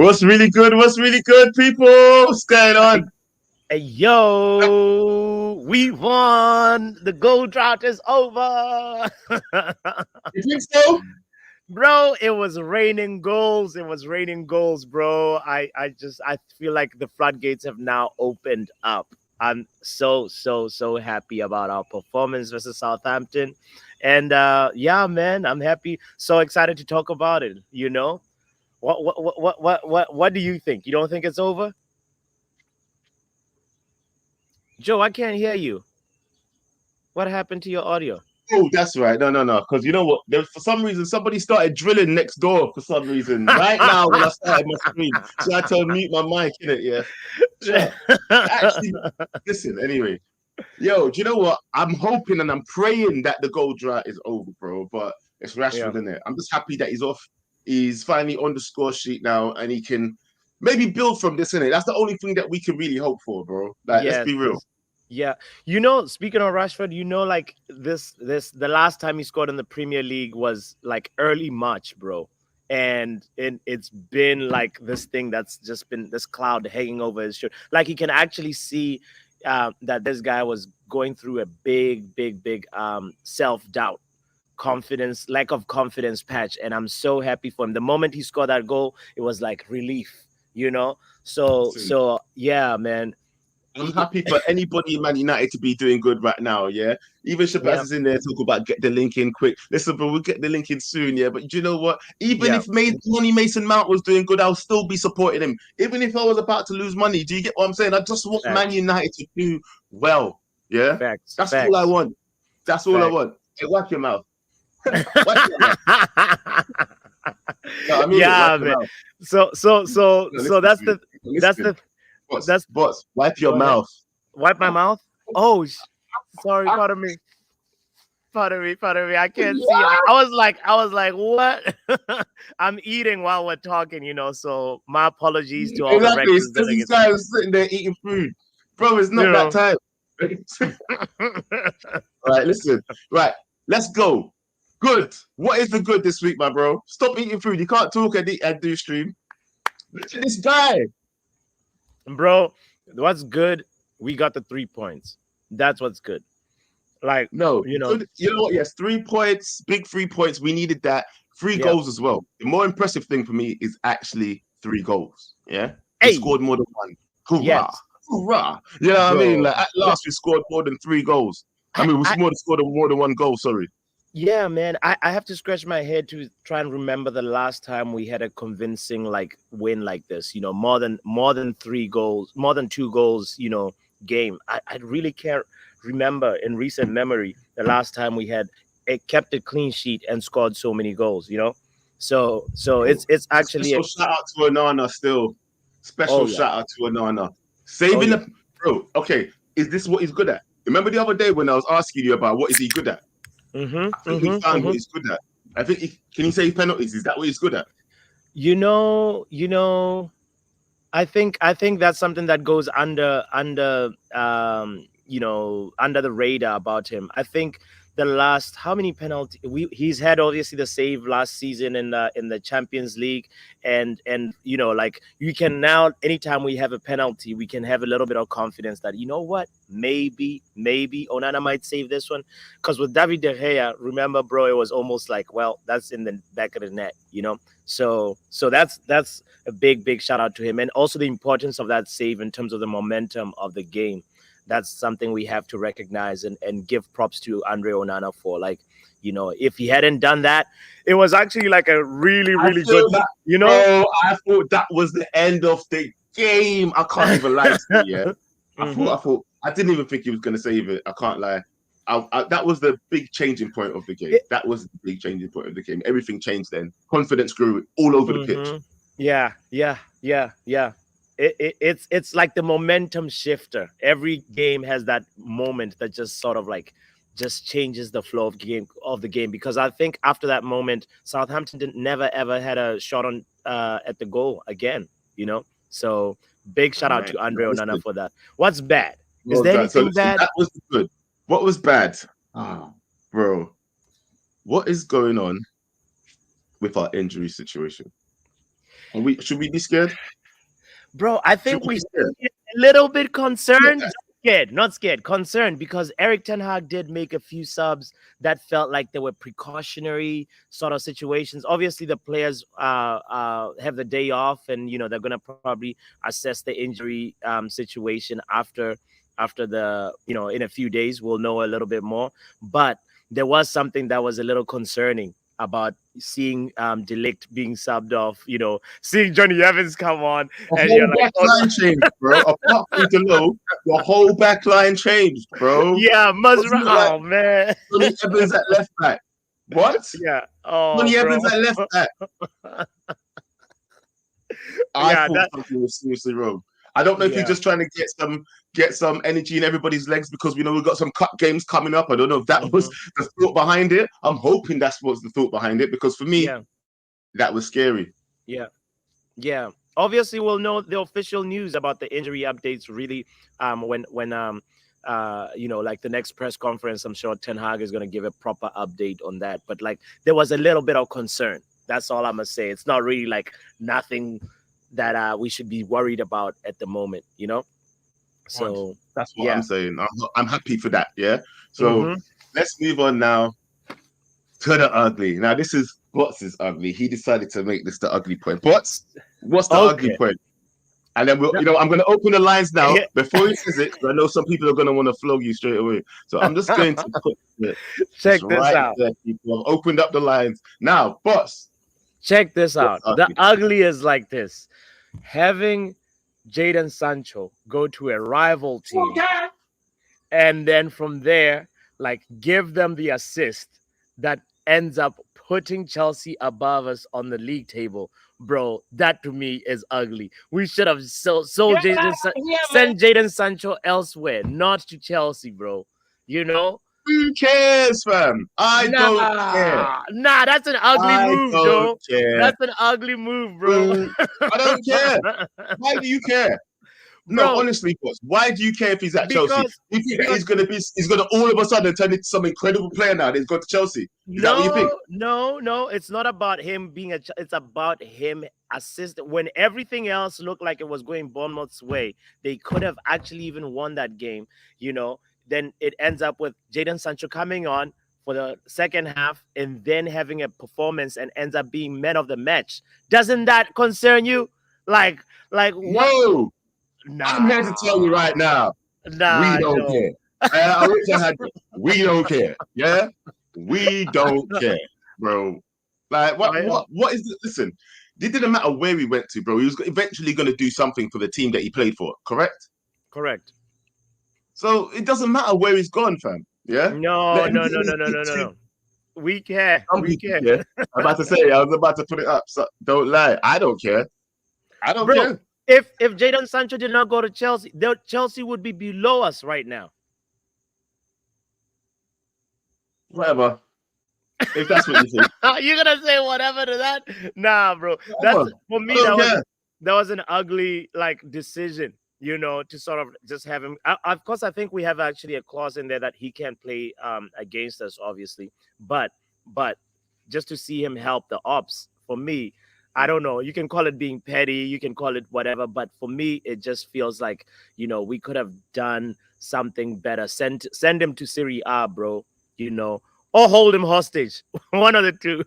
What's really good? What's really good, people? What's going Hey, on? hey, yo, we won. The gold drought is over. You think so? Bro, it was raining goals. It was raining goals, bro. I feel like the floodgates have now opened up. I'm so happy about our performance versus Southampton. And yeah, man, I'm happy. So excited to talk about it, you know? What do you think? You don't think it's over? Joe, I can't hear you. What happened to your audio? Oh, that's right. No. Because you know what? For some reason, somebody started drilling next door for some reason. Right now, when I started my stream, so I had to mute my mic in it. Yeah. Sure. Actually, listen. Anyway, yo, do you know what? I'm hoping and I'm praying that the gold drought is over, bro. But it's Yeah. Rashford, isn't it? I'm just happy that he's off. He's finally on the score sheet now, and he can maybe build from this, innit? That's the only thing that we can really hope for, bro. Like, let's Yes. be real. Yeah. Speaking of Rashford, like this the last time he scored in the Premier League was like early March, bro. And it's been like this thing that's just been this cloud hanging over his shoulder. Like he can actually see that this guy was going through a big self-doubt, confidence, lack of confidence patch. And I'm so happy for him. The moment he scored that goal, it was like relief, you know? So Listen, so yeah, man. I'm happy for anybody in Man United to be doing good right now, yeah. Even Shabazz Yeah, is in there talking about get the link in quick. Listen, but we'll get the link in soon, yeah. But you know what? Even yeah, if Money Mason Mount was doing good, I'll still be supporting him. Even if I was about to lose money, do you get what I'm saying? I just want Man facts, United to do well, yeah. facts, That's all I facts, want. That's all I facts. want. Hey, wipe your mouth. Wipe your mouth. No, I mean it. Wipe Yeah, your man. mouth. No, So listen that's to me. the that's Listen, the boss, that's boss, wipe your go ahead. mouth. Wipe my mouth. Oh, sorry, pardon me. Pardon me. I can't see. I was like, what? I'm eating while we're talking, so my apologies to all the Exactly. It's Rexes because that these guys are sitting there eating food. Bro, it's not that you time. All right, listen. Right, let's go. Good. What is the good this week, my bro? Stop eating food. You can't talk and do stream. Look at this guy. Bro, what's good? We got the 3 points. That's what's good. Like, No, you know, good. You know what? Yes, 3 points, big 3 points. We needed that. Three yeah. goals as well. The more impressive thing for me is actually 3 goals. Yeah, we Hey, scored more than one. Hoorah! yes, Hoorah! You know what I mean? bro. Like at last, we scored more than 3 goals. I mean, we I scored more than one goal. Sorry. Yeah, man. I have to scratch my head to try and remember the last time we had a convincing like win like this. More than 3 goals, more than 2 goals. Game. I really can't remember in recent memory the last time we had it kept a clean sheet and scored so many goals. So Bro, it's actually special shout out to Onana still. Special oh yeah, shout out to Onana. oh Saving yeah. the bro. Okay, is this what he's good at? Remember the other day when I was asking you about what is he good at? Mm-hmm, I think we mm-hmm, found what mm-hmm. he's good at. I think can he save penalties? Is that what he's good at? I think that's something that goes under the radar about him. I think the last how many penalty he's had, obviously the save last season in the Champions League, and like you can now, anytime we have a penalty, we can have a little bit of confidence that, what, maybe Onana might save this one, because with David De Gea, remember, bro, it was almost like, well, that's in the back of the net. So that's a big shout out to him, and also the importance of that save in terms of the momentum of the game. That's something we have to recognize and give props to Andre Onana for. Like, if he hadn't done that, it was actually like a really, I really good, feel that, you know? bro. I thought that was the end of the game. I can't even lie to you. Yeah, Hmm. I didn't even think he was gonna save it. I can't lie. That was the big changing point of the game. It, That was the big changing point of the game. Everything changed then. Confidence grew all over the pitch. hmm. Yeah. It's like the momentum shifter. Every game has that moment that just sort of like just changes the flow of the game, because I think after that moment, Southampton never ever had a shot on at the goal again. So big shout out Right. to No, Andre Onana listen. for that. What's bad? Is Well there done. So anything listen, bad? that was good. What was bad? Ah, bro. What is going on with our injury situation? Should we be scared? Bro, I Should think we we be should scared? be a little bit Yeah. concerned. Not scared, concerned, because Eric Ten Hag did make a few subs that felt like they were precautionary sort of situations. Obviously, the players have the day off, and they're gonna probably assess the injury situation after the in a few days we'll know a little bit more. But there was something that was a little concerning about seeing Delict being subbed off, seeing Johnny Evans come on, The and whole you're like, back line changed, bro. Apart from Delo, the whole back line changed, bro. yeah, Wasn't it like oh man, Johnny Evans at left back? What? yeah, oh Johnny bro, Evans at left back. I yeah, thought something was seriously wrong. I don't know if you're yeah. just trying to get some energy in everybody's legs because we know we've got some cup games coming up. I don't know if that was the thought behind it. I'm hoping that's what's the thought behind it, because for me, Yeah. that was scary. Yeah. Obviously, we'll know the official news about the injury updates really when like the next press conference. I'm sure Ten Hag is going to give a proper update on that. But like there was a little bit of concern. That's all I'm gonna say. It's not really like nothing that we should be worried about at the moment. So that's what I'm saying. I'm happy for that. Yeah. So let's move on now to the ugly. Now this is Bots is ugly. He decided to make this the ugly point. Bots, what's the ugly point? And then I'm going to open the lines now before he says it, because I know some people are going to want to flow you straight away. So I'm just going to put it. Check this out. There, people. I've opened up the lines now. Bots, check this out. The ugly is like this: having Jadon Sancho go to a rival team, and then from there, like give them the assist that ends up putting Chelsea above us on the league table. Bro, that to me is ugly. We should have sent Jadon Sancho elsewhere, not to Chelsea, bro. Who cares, fam? I don't care. Nah, that's an ugly move, Joe. That's an ugly move, bro. I don't care. Why do you care? No, bro, honestly, boss, why do you care if he's at Chelsea? You think that he's gonna all of a sudden turn into some incredible player now that he's gone to Chelsea? Is that what you think? No, it's not about him being it's about him assisting. When everything else looked like it was going Bournemouth's way, they could have actually even won that game, Then it ends up with Jadon Sancho coming on for the second half and then having a performance and ends up being man of the match. Doesn't that concern you? Like what? No. Nah. I'm here to tell you right now. Nah, we don't care. I wish I had. We don't care. Yeah, we don't care, bro. Like what is it? Listen, it didn't matter where we went to, bro. He was eventually going to do something for the team that he played for. Correct. So it doesn't matter where he's gone, fam. Yeah. No. We care. We care. Yeah. I'm about to say. I was about to put it up. So don't lie. I don't care. I don't care. If Jadon Sancho did not go to Chelsea, Chelsea would be below us right now. Whatever. If that's what you think. You're gonna say whatever to that? Nah, bro. That's for me. That was an ugly decision, to sort of just have him. Of course, I think we have actually a clause in there that he can't play against us, obviously. But just to see him help the ops, for me, I don't know. You can call it being petty. You can call it whatever. But for me, it just feels like, we could have done something better. Send him to Serie A, bro, or hold him hostage. One of the two.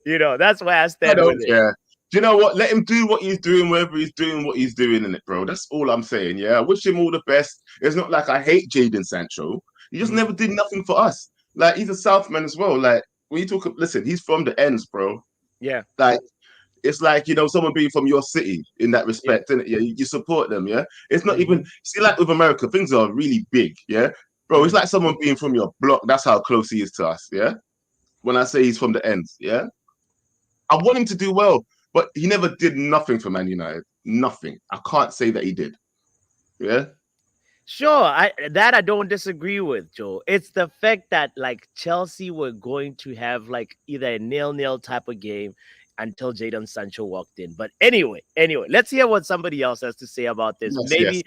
That's where I stand. I don't care. Do you know what? Let him do what he's doing, wherever he's doing what he's doing in it, bro. That's all I'm saying. Yeah. I wish him all the best. It's not like I hate Jadon Sancho. He just never did nothing for us. Like, he's a Southman as well. Like, when you talk, listen, he's from the ends, bro. Yeah. Like, it's like, someone being from your city in that respect, innit? Yeah, you support them, yeah? It's not even, see, like with America, things are really big, yeah? Bro, it's like someone being from your block. That's how close he is to us, yeah? When I say he's from the ends, yeah? I want him to do well, but he never did nothing for Man United. Nothing. I can't say that he did, yeah? Sure, I don't disagree with, Joe. It's the fact that Chelsea were going to have either a 0-0 type of game until Jadon Sancho walked in. But anyway, let's hear what somebody else has to say about this.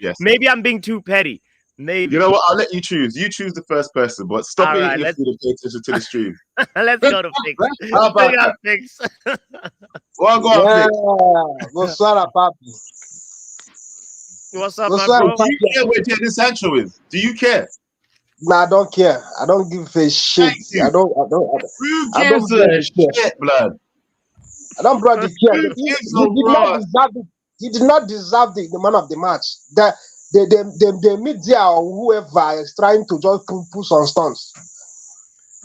Yes, maybe I'm being too petty. Maybe. You know what? I'll let you choose. You choose the first person, but stop All eating right, your food and pay attention to the stream. let's go to Fix. How about Big up that? Fix. Well, go on, Yeah, Fix. bonsoir, papi. What's up, my Bonsoir, bro? Do you papi. care where Jadon Sancho is? Do you care? Nah, I don't care. I don't give a shit. Thank you. I don't Who I don't gives bloody a care. shit, blood? I don't bloody care. Who He gives a did not rot? deserve it. He did not deserve the man of the match. The media or whoever is trying to just put some stunts.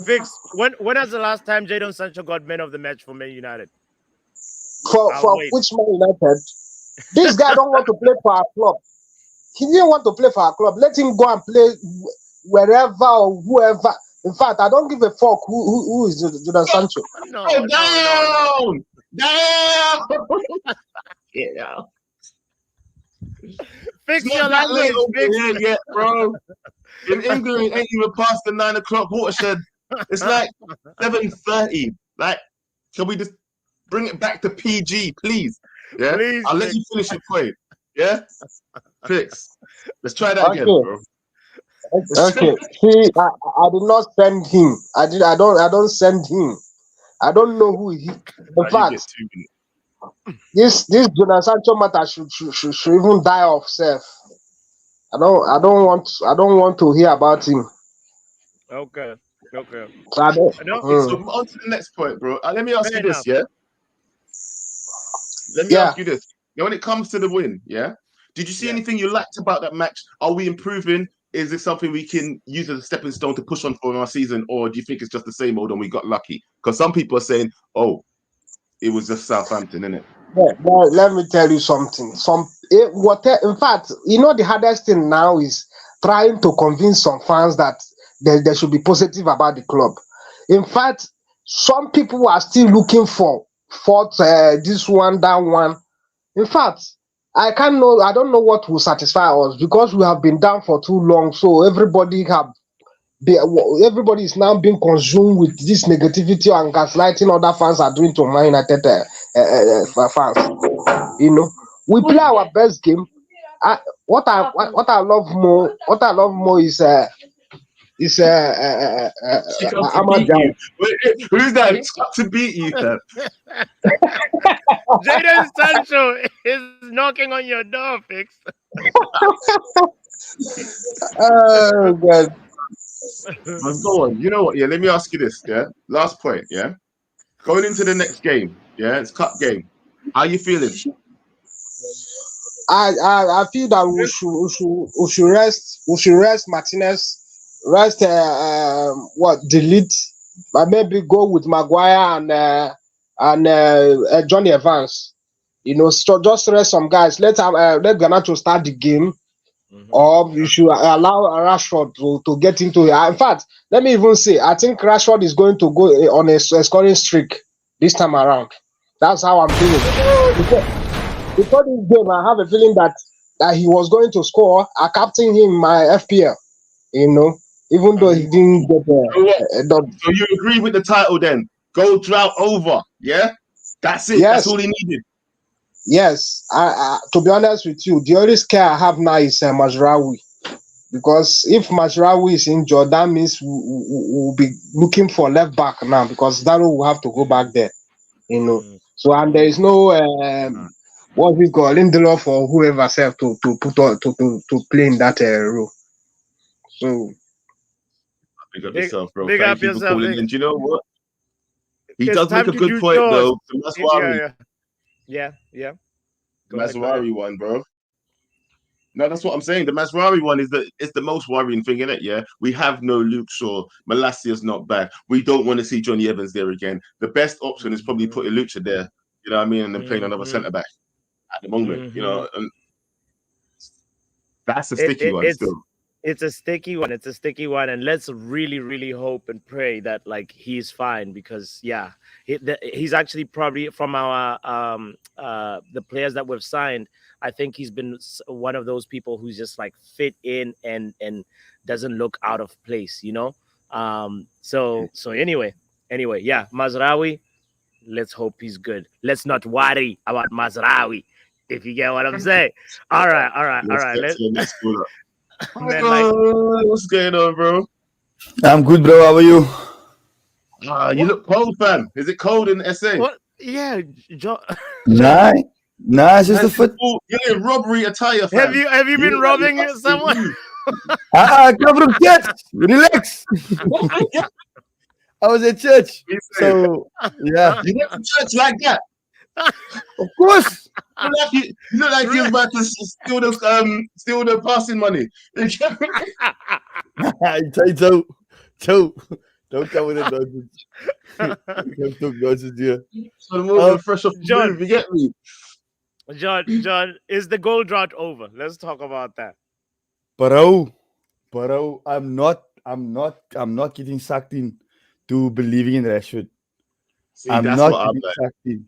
Fix. When was the last time Jadon Sancho got man of the match for Man United? For I'll wait. which Man United? This guy don't want to play for our club. He didn't want to play for our club. Let him go and play wherever or whoever. In fact, I don't give a fuck who is Jadon Sancho. No, Oh, no. damn! Yeah. Fix It's your not that language. late over Fix. here yet, bro. In England, it ain't even past the 9 o'clock watershed. It's like 7:30. Like, can we just bring it back to PG, please? Yeah, Please, I'll let Fix. you finish your point. Yeah, Fix. Let's try that again, Okay. bro. Okay. See, I did not send him. I don't send him. I don't know who he. In You get fact, 2 minutes. this Jadon Sancho matter should even die of self. I don't want to hear about him. Okay. So I don't. No, So on to the next point, bro. Let me ask fair you this, enough. yeah. Let me Yeah. ask you this. Now, when it comes to the win, yeah, did you see Yeah. anything you liked about that match? Are we improving? Is this something we can use as a stepping stone to push on for our season, or do you think it's just the same old and we got lucky? Because some people are saying, "Oh, it was just Southampton, innit?" Well, let me tell you something. In fact, the hardest thing now is trying to convince some fans that they should be positive about the club. In fact, some people are still looking for fault, this one, that one. In fact, I don't know what will satisfy us because we have been down for too long. So everybody is now being consumed with this negativity and gaslighting other fans are doing to Man United fans. We play our best game. What I love more is She comes to Ahmad beat Diallo. you. Who's that? It's got to beat you, sir. Jadon Sancho is knocking on your door, Fix. Oh God. Let's go on. You know what? Yeah, let me ask you this. Yeah, last point. Yeah, going into the next game. Yeah, it's cup game. How you feeling? I feel that we should rest Martinez, rest delete, but maybe go with Maguire and Johnny Evans. So just rest some guys. Let Garnacho start the game, or you should allow Rashford to get into it. In fact, let me even say, I think Rashford is going to go on a scoring streak this time around. That's how I'm feeling. Before this game, I have a feeling that he was going to score. I captained him in my FPL, even though he didn't get a dub. So you agree with the title then? Go Drought over. Yeah, that's it. Yes, That's all he needed. yes. To be honest with you, the only scare I have now is Mazraoui. Because if Mazraoui is injured, that means we'll be looking for left back now because Daro will have to go back there. So and there is no what we call Lindelof or whoever self to put on to play in that role. So Big up yourself, bro. Big Thank up you for yourself, calling Fix. in. Do you know what? He It's does make time a to good do point, chores. though. The Maswari. Yeah. Go ahead. One, bro. No, that's what I'm saying. The Maswari one is the most worrying thing in it. Yeah, we have no Luke Shaw. Malassia's not back. We don't want to see Johnny Evans there again. The best option is probably putting Lucha there. You know what I mean, and then playing another centre back at the moment. And that's a sticky one still. It's a sticky one. It's a sticky one, and let's really, really hope and pray that he's fine because he's actually probably from our the players that we've signed. I think he's been one of those people who's just fit in and doesn't look out of place, So anyway, yeah, Mazraoui. Let's hope he's good. Let's not worry about Mazraoui, if you get what I'm saying. All right. Let's get to the next caller. And then, like, what's going on, bro? I'm good, bro. How are you? You look cold, fam. Is it cold in SA? what? Yeah, John. Nah, it's just a fit. You're in robbery attire, fam. Have you been look like robbing you're someone? Come from church. Relax. I was at church, so yeah. You went to church like that. Of course. You look like you're about to steal the passing money. Joe, don't come with the nonsense. Don't talk nonsense here. So fresh off the John. move, you get me? John, is the goal drought over? Let's talk about that. Bro, I'm not getting sucked in to believing in Rashford. See, I'm that's not what I'm getting like. sucked in.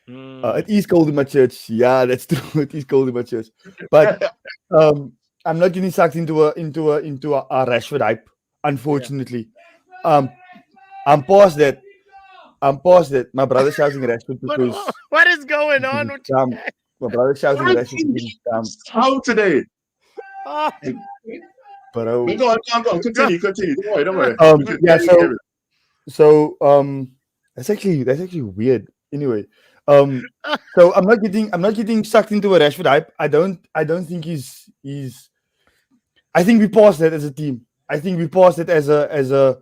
It is cold in my church. Yeah, that's true. It is cold in my church. But I'm not getting sucked into a Rashford hype, unfortunately. I'm past that. My brother shouting Rashford because What is going on with you? my brother shouting Rashford because he's dumb. How today? Oh, Bro. Go on. Continue. Don't worry. Yeah. So that's actually weird. Anyway, so I'm not getting sucked into a Rashford hype. I don't think he's. I think we passed that as a team. I think we passed it as a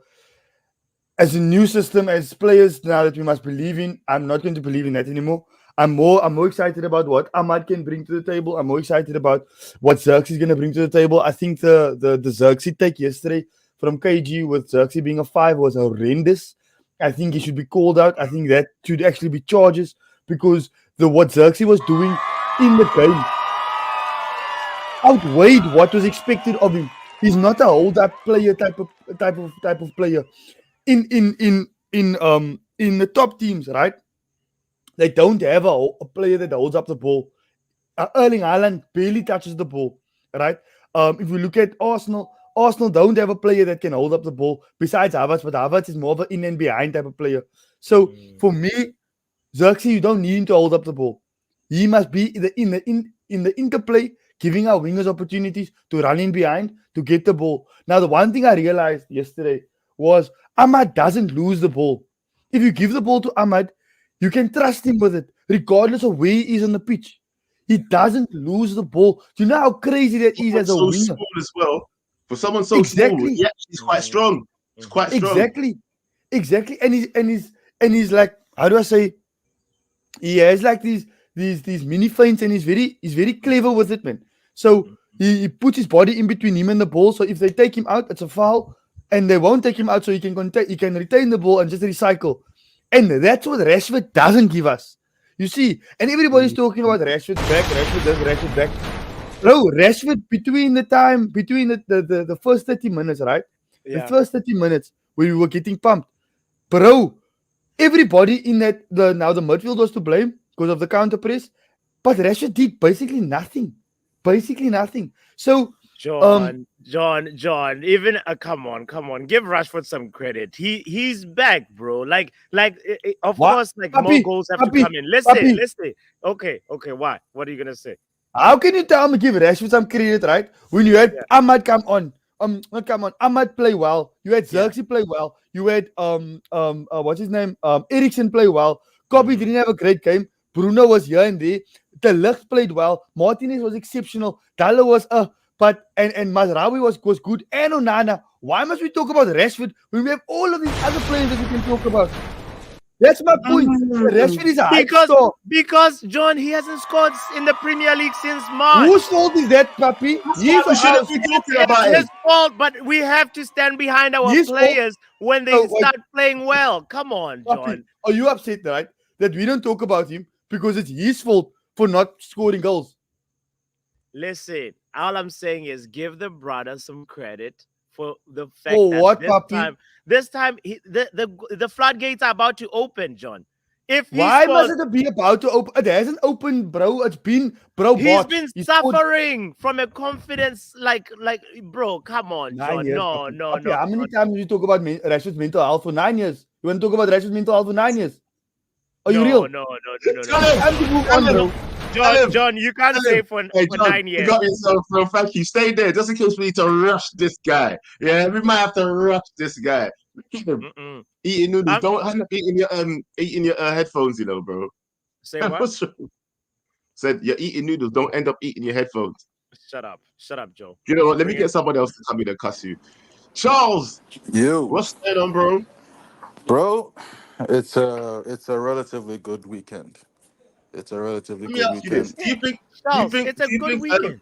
new system, as players now that we must believe in. I'm not going to believe in that anymore. I'm more excited about what Ahmad can bring to the table. I'm more excited about what Xerxes is going to bring to the table. I think the Xerxes take yesterday from KG with Xerxes being a 5 was horrendous. I think he should be called out. I think that should actually be charges because what Xerxes was doing in the game outweighed what was expected of him. He's not a hold-up player type of player. In the top teams, right? They don't have a player that holds up the ball. Erling Haaland barely touches the ball, right? If we look at Arsenal don't have a player that can hold up the ball besides Havertz, but Havertz is more of an in and behind type of player. So for me, Xerxes, you don't need him to hold up the ball. He must be in the interplay, giving our wingers opportunities to run in behind to get the ball. Now, the one thing I realized yesterday was Ahmad doesn't lose the ball. If you give the ball to Ahmad, you can trust him with it, regardless of where he is on the pitch. He doesn't lose the ball. Do you know how crazy that is as a winger? Small as well. For someone so small, he's quite strong. He's quite strong. Exactly. And he's like, how do I say? He has like these mini feints, and he's very clever with it, man. So he puts his body in between him and the ball. So if they take him out, it's a foul, and they won't take him out, so he can retain the ball and just recycle. And that's what Rashford doesn't give us. You see, and everybody's talking about Rashford's back, Rashford back. Bro, Rashford between the first 30 minutes, right? Yeah. The first 30 minutes where we were getting pumped. Bro, everybody in that the midfield was to blame because of the counter press, but Rashford did basically nothing. So John, even come on, give Rashford some credit. He's back, bro. Like of course, like more goals have to come in. Let's say. Okay, what? What are you gonna say? How can you tell me give Rashford some credit, right? When you had Ahmad come on. Ahmad play well. You had Xerxes play well. You had what's his name? Eriksen play well. Kobe didn't have a great game. Bruno was here and there. De Ligt played well. Martinez was exceptional. Dalo was but Mazraoui was good. And Onana. Why must we talk about Rashford when we have all of these other players that we can talk about? That's my point. Rashford is a hype star. Because John, he hasn't scored in the Premier League since March. Whose fault is that, Papi? We shouldn't be talking about his fault, but we have to stand behind our players when they start playing well. Come on, John. Papi, are you upset, right? That we don't talk about him because it's his fault for not scoring goals? Listen, all I'm saying is give the brother some credit for the fact that this time the floodgates are about to open, John. Why must it be about to open? It hasn't opened, bro. It's been, bro. He's been suffering from a confidence, like, bro. Come on, John. No. How many times did you talk about Rashford's mental health for 9 years? You want to talk about Rashford's mental health for 9 years? Are you real? No. Time to move on, bro. Tell him. John, you can't Tell say him. for Hey, for John, 9 years. you got yourself, bro. Thank you. Stay there, just in case we need to rush this guy. Yeah, we might have to rush this guy. Look at him Mm-mm. eating noodles. Um, Don't end up eating your headphones, bro. say what? What's wrong? Said you're eating noodles. Don't end up eating your headphones. Shut up, Joe. You know what? Let me Bring it. get somebody else to come in and cuss you. Charles, You, what's going on, bro? bro, it's a relatively good weekend. It's a relatively Let me good ask you this: weekend. Do you Yeah, think? Do you Charles, think? it's a Do you good think? weekend.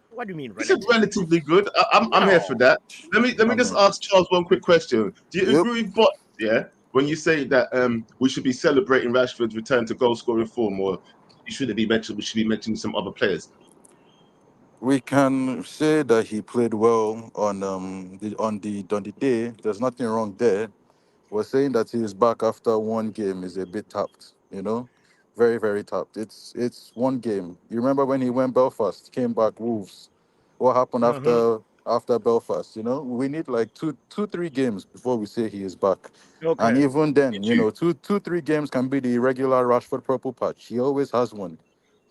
What do you mean You said relatively good? relatively good. I'm here for No. that. Let me I just mean, ask Charles one quick question. Do you yep, agree with Bot? Yeah, when you say that we should be celebrating Rashford's return to goal scoring form, or you shouldn't be mentioned. We should be mentioning some other players. we can say that he played well on the day. There's nothing wrong there. We're saying that he is back after one game is a bit tapped, very, very tapped. It's one game. You remember when he went Belfast, came back Wolves. What happened Mm-hmm. after Belfast? We need like three games before we say he is back. And Okay. even then, Get you. three games can be the regular Rashford purple patch. He always has one.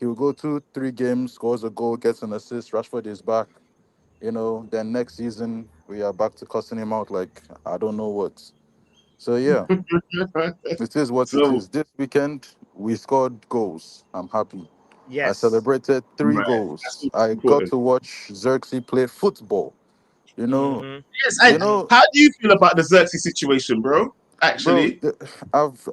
He will go 3 games, scores a goal, gets an assist. Rashford is back. Then next season we are back to cussing him out like I don't know what. So yeah, it is what it So is. This weekend we scored goals. I'm happy. I Yes. celebrated three right, that's goals. what's I got important. to watch Xerxes play football. You know, Mm-hmm. Yes. you Mm-hmm. know, How do you feel about the Xerxes situation, bro? bro. Actually,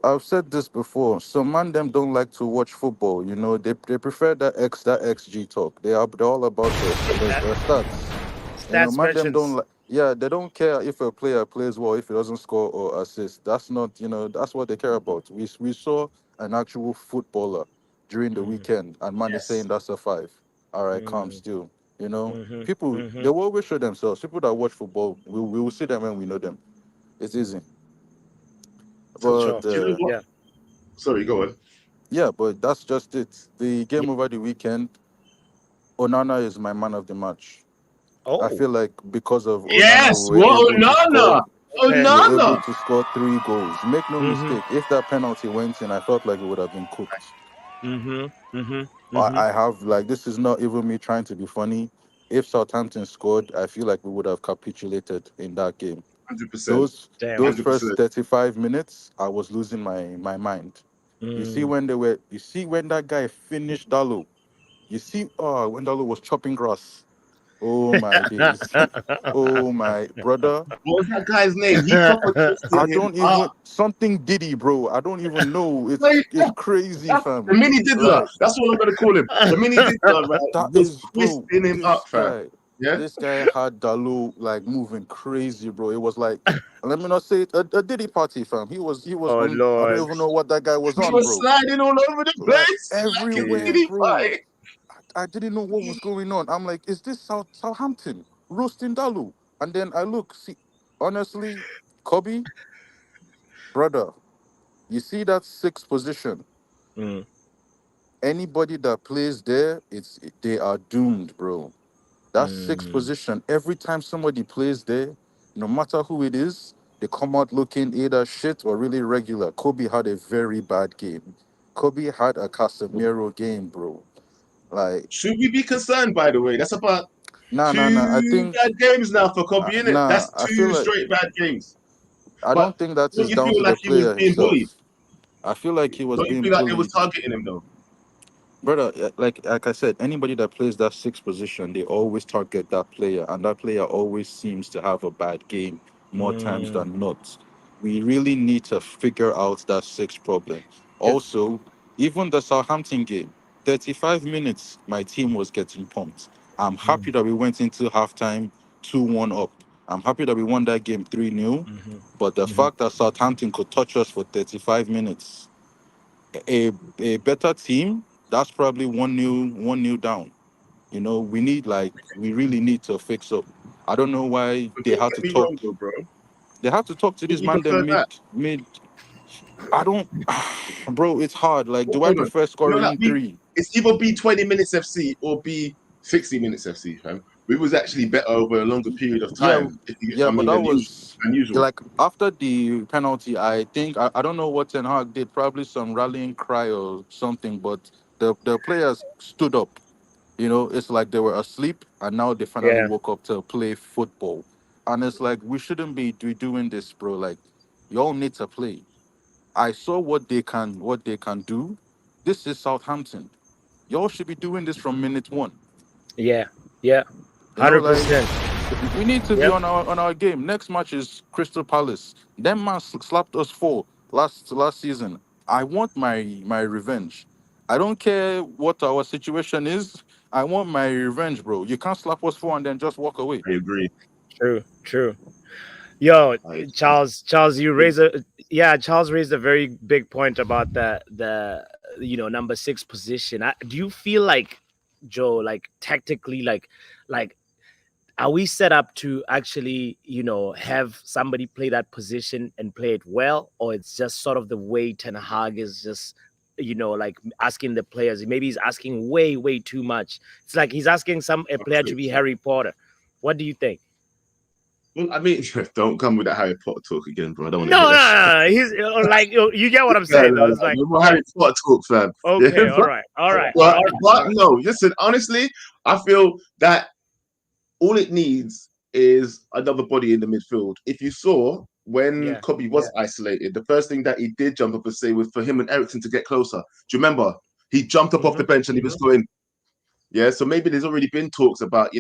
I've said this before. Some man them don't like to watch football. They prefer that XG talk. They're all about Stat, their stats. stats Man them don't mentions. like. Yeah, they don't care if a player plays well if he doesn't score or assist. That's not that's what they care about. We saw an actual footballer during the Mm-hmm. weekend, and man is saying yes. that's a five. All right, calm still. Mm-hmm. People Mm-hmm. they will always show themselves. People that watch football, we will see them when we know them. It's easy. So, Sure. But do you know what? Yeah. Sorry, go on. yeah, but that's just it. The Yeah. game over the weekend, Onana is my man of the match. I Oh. feel like because of Onana, Yes. we were What? able to score. Onana. Okay. We were able Onana. to score 3 goals. Make no Mm-hmm. mistake, if that penalty went in, I felt like we would have been cooked. Mm-hmm. Mm-hmm. I, Mm-hmm. I have like this is not even me trying to be funny. If Southampton scored, I feel like we would have capitulated in that game. 100%. Those Damn. those 100%. first 35 minutes, I was losing my mind. Mm. You see when that guy finished Dalo. You see when Dalo was chopping grass. Oh my days. Oh my brother. What was that guy's name? He proper I twisted him don't up. even something Diddy, bro. I don't even know. Like, It's crazy, the fam. mini diddler. Like That's what I'm gonna call him. The mini diddler, right? that Was is, bro. twisting him up, fam. Yeah. This guy had Dalo like moving crazy, bro. It was like, let me not say it, a Diddy party, fam. He was Oh on. I don't Lord. even know what that guy was He on, was bro. sliding all over the Like place like a everywhere, diddy bro. fight. I didn't know what was going on. I'm like, is this Southampton roasting Dalo? And then I look, see, honestly, Kobe, brother, you see that sixth position. Mm. Anybody that plays there, they are doomed, bro. That sixth Mm. position, every time somebody plays there, no matter who it is, they come out looking either shit or really regular. Kobe had a very bad game. Kobe had a Casemiro game, bro. Like, Should we be concerned, by the way? That's about nah. I two think, bad games now for Kobe, innit? nah. That's I feel two like straight bad games. I But don't think that don't is you down feel to the like he was player being bullied? himself. I feel like he was Don't you being feel like they was bullied. targeting him though? Brother, like I said, anybody that plays that sixth position, they always target that player, and that player always seems to have a bad game more times Mm. than not. We really need to figure out that sixth problem. It, Also, even the Southampton game, 35 minutes, my team was getting pumped. I'm mm. happy that we went into halftime 2-1 up. I'm happy that we won that game 3-0. Mm-hmm. But the Mm-hmm. fact that Southampton could touch us for 35 minutes, a better team, that's probably 1-0 down. We really need to fix up. I don't know why But they don't had get to me talk. wrong though, bro. They had to talk to Would this you man. prefer Then that? mid. I don't, bro. It's hard. Like, do I Hold on. prefer No, no, scoring three? it's either be 20 minutes FC or be 60 minutes FC, fam. We was actually better over a longer period of Yeah, time, if you get yeah. what I But mean, that than was usual. like after the penalty. I think I don't know what Ten Hag did. Probably some rallying cry or something. But The players stood up. You know, it's like they were asleep and now they finally Yeah. woke up to play football. And it's like we shouldn't be doing this, bro. Like, y'all need to play. I saw what they can do. This is Southampton. Y'all should be doing this from minute one. Yeah. Yeah. You know, like 100%. we need to be Yep. on our game. Next match is Crystal Palace. Them man slapped us 4 last season. I want my revenge. I don't care what our situation is. I want my revenge, bro. You can't slap us 4 and then just walk away. I agree. True. True. Yo, I Charles, Charles raised a very big point about the number 6 position. Do you feel like, Joe, like tactically, like are we set up to actually have somebody play that position and play it well, or it's just sort of the way Ten Hag is just like asking the players? Maybe he's asking way too much. It's like he's asking a player to be Harry Potter. What do you think? Well, I mean, don't come with that Harry Potter talk again, bro. I don't want to No, hear that shit. no. He's like, you get what I'm Yeah, saying, though. It's like, no more Harry Potter talk, fam. okay, Yeah, all right. but no, listen, honestly, I feel that all it needs is another body in the midfield. If you saw when Yeah. Kobe was isolated, the first thing that he did jump up and say was for him and Ericsson to get closer. Do you remember? He jumped up off the bench and he was going, yeah. So maybe there's already been talks about,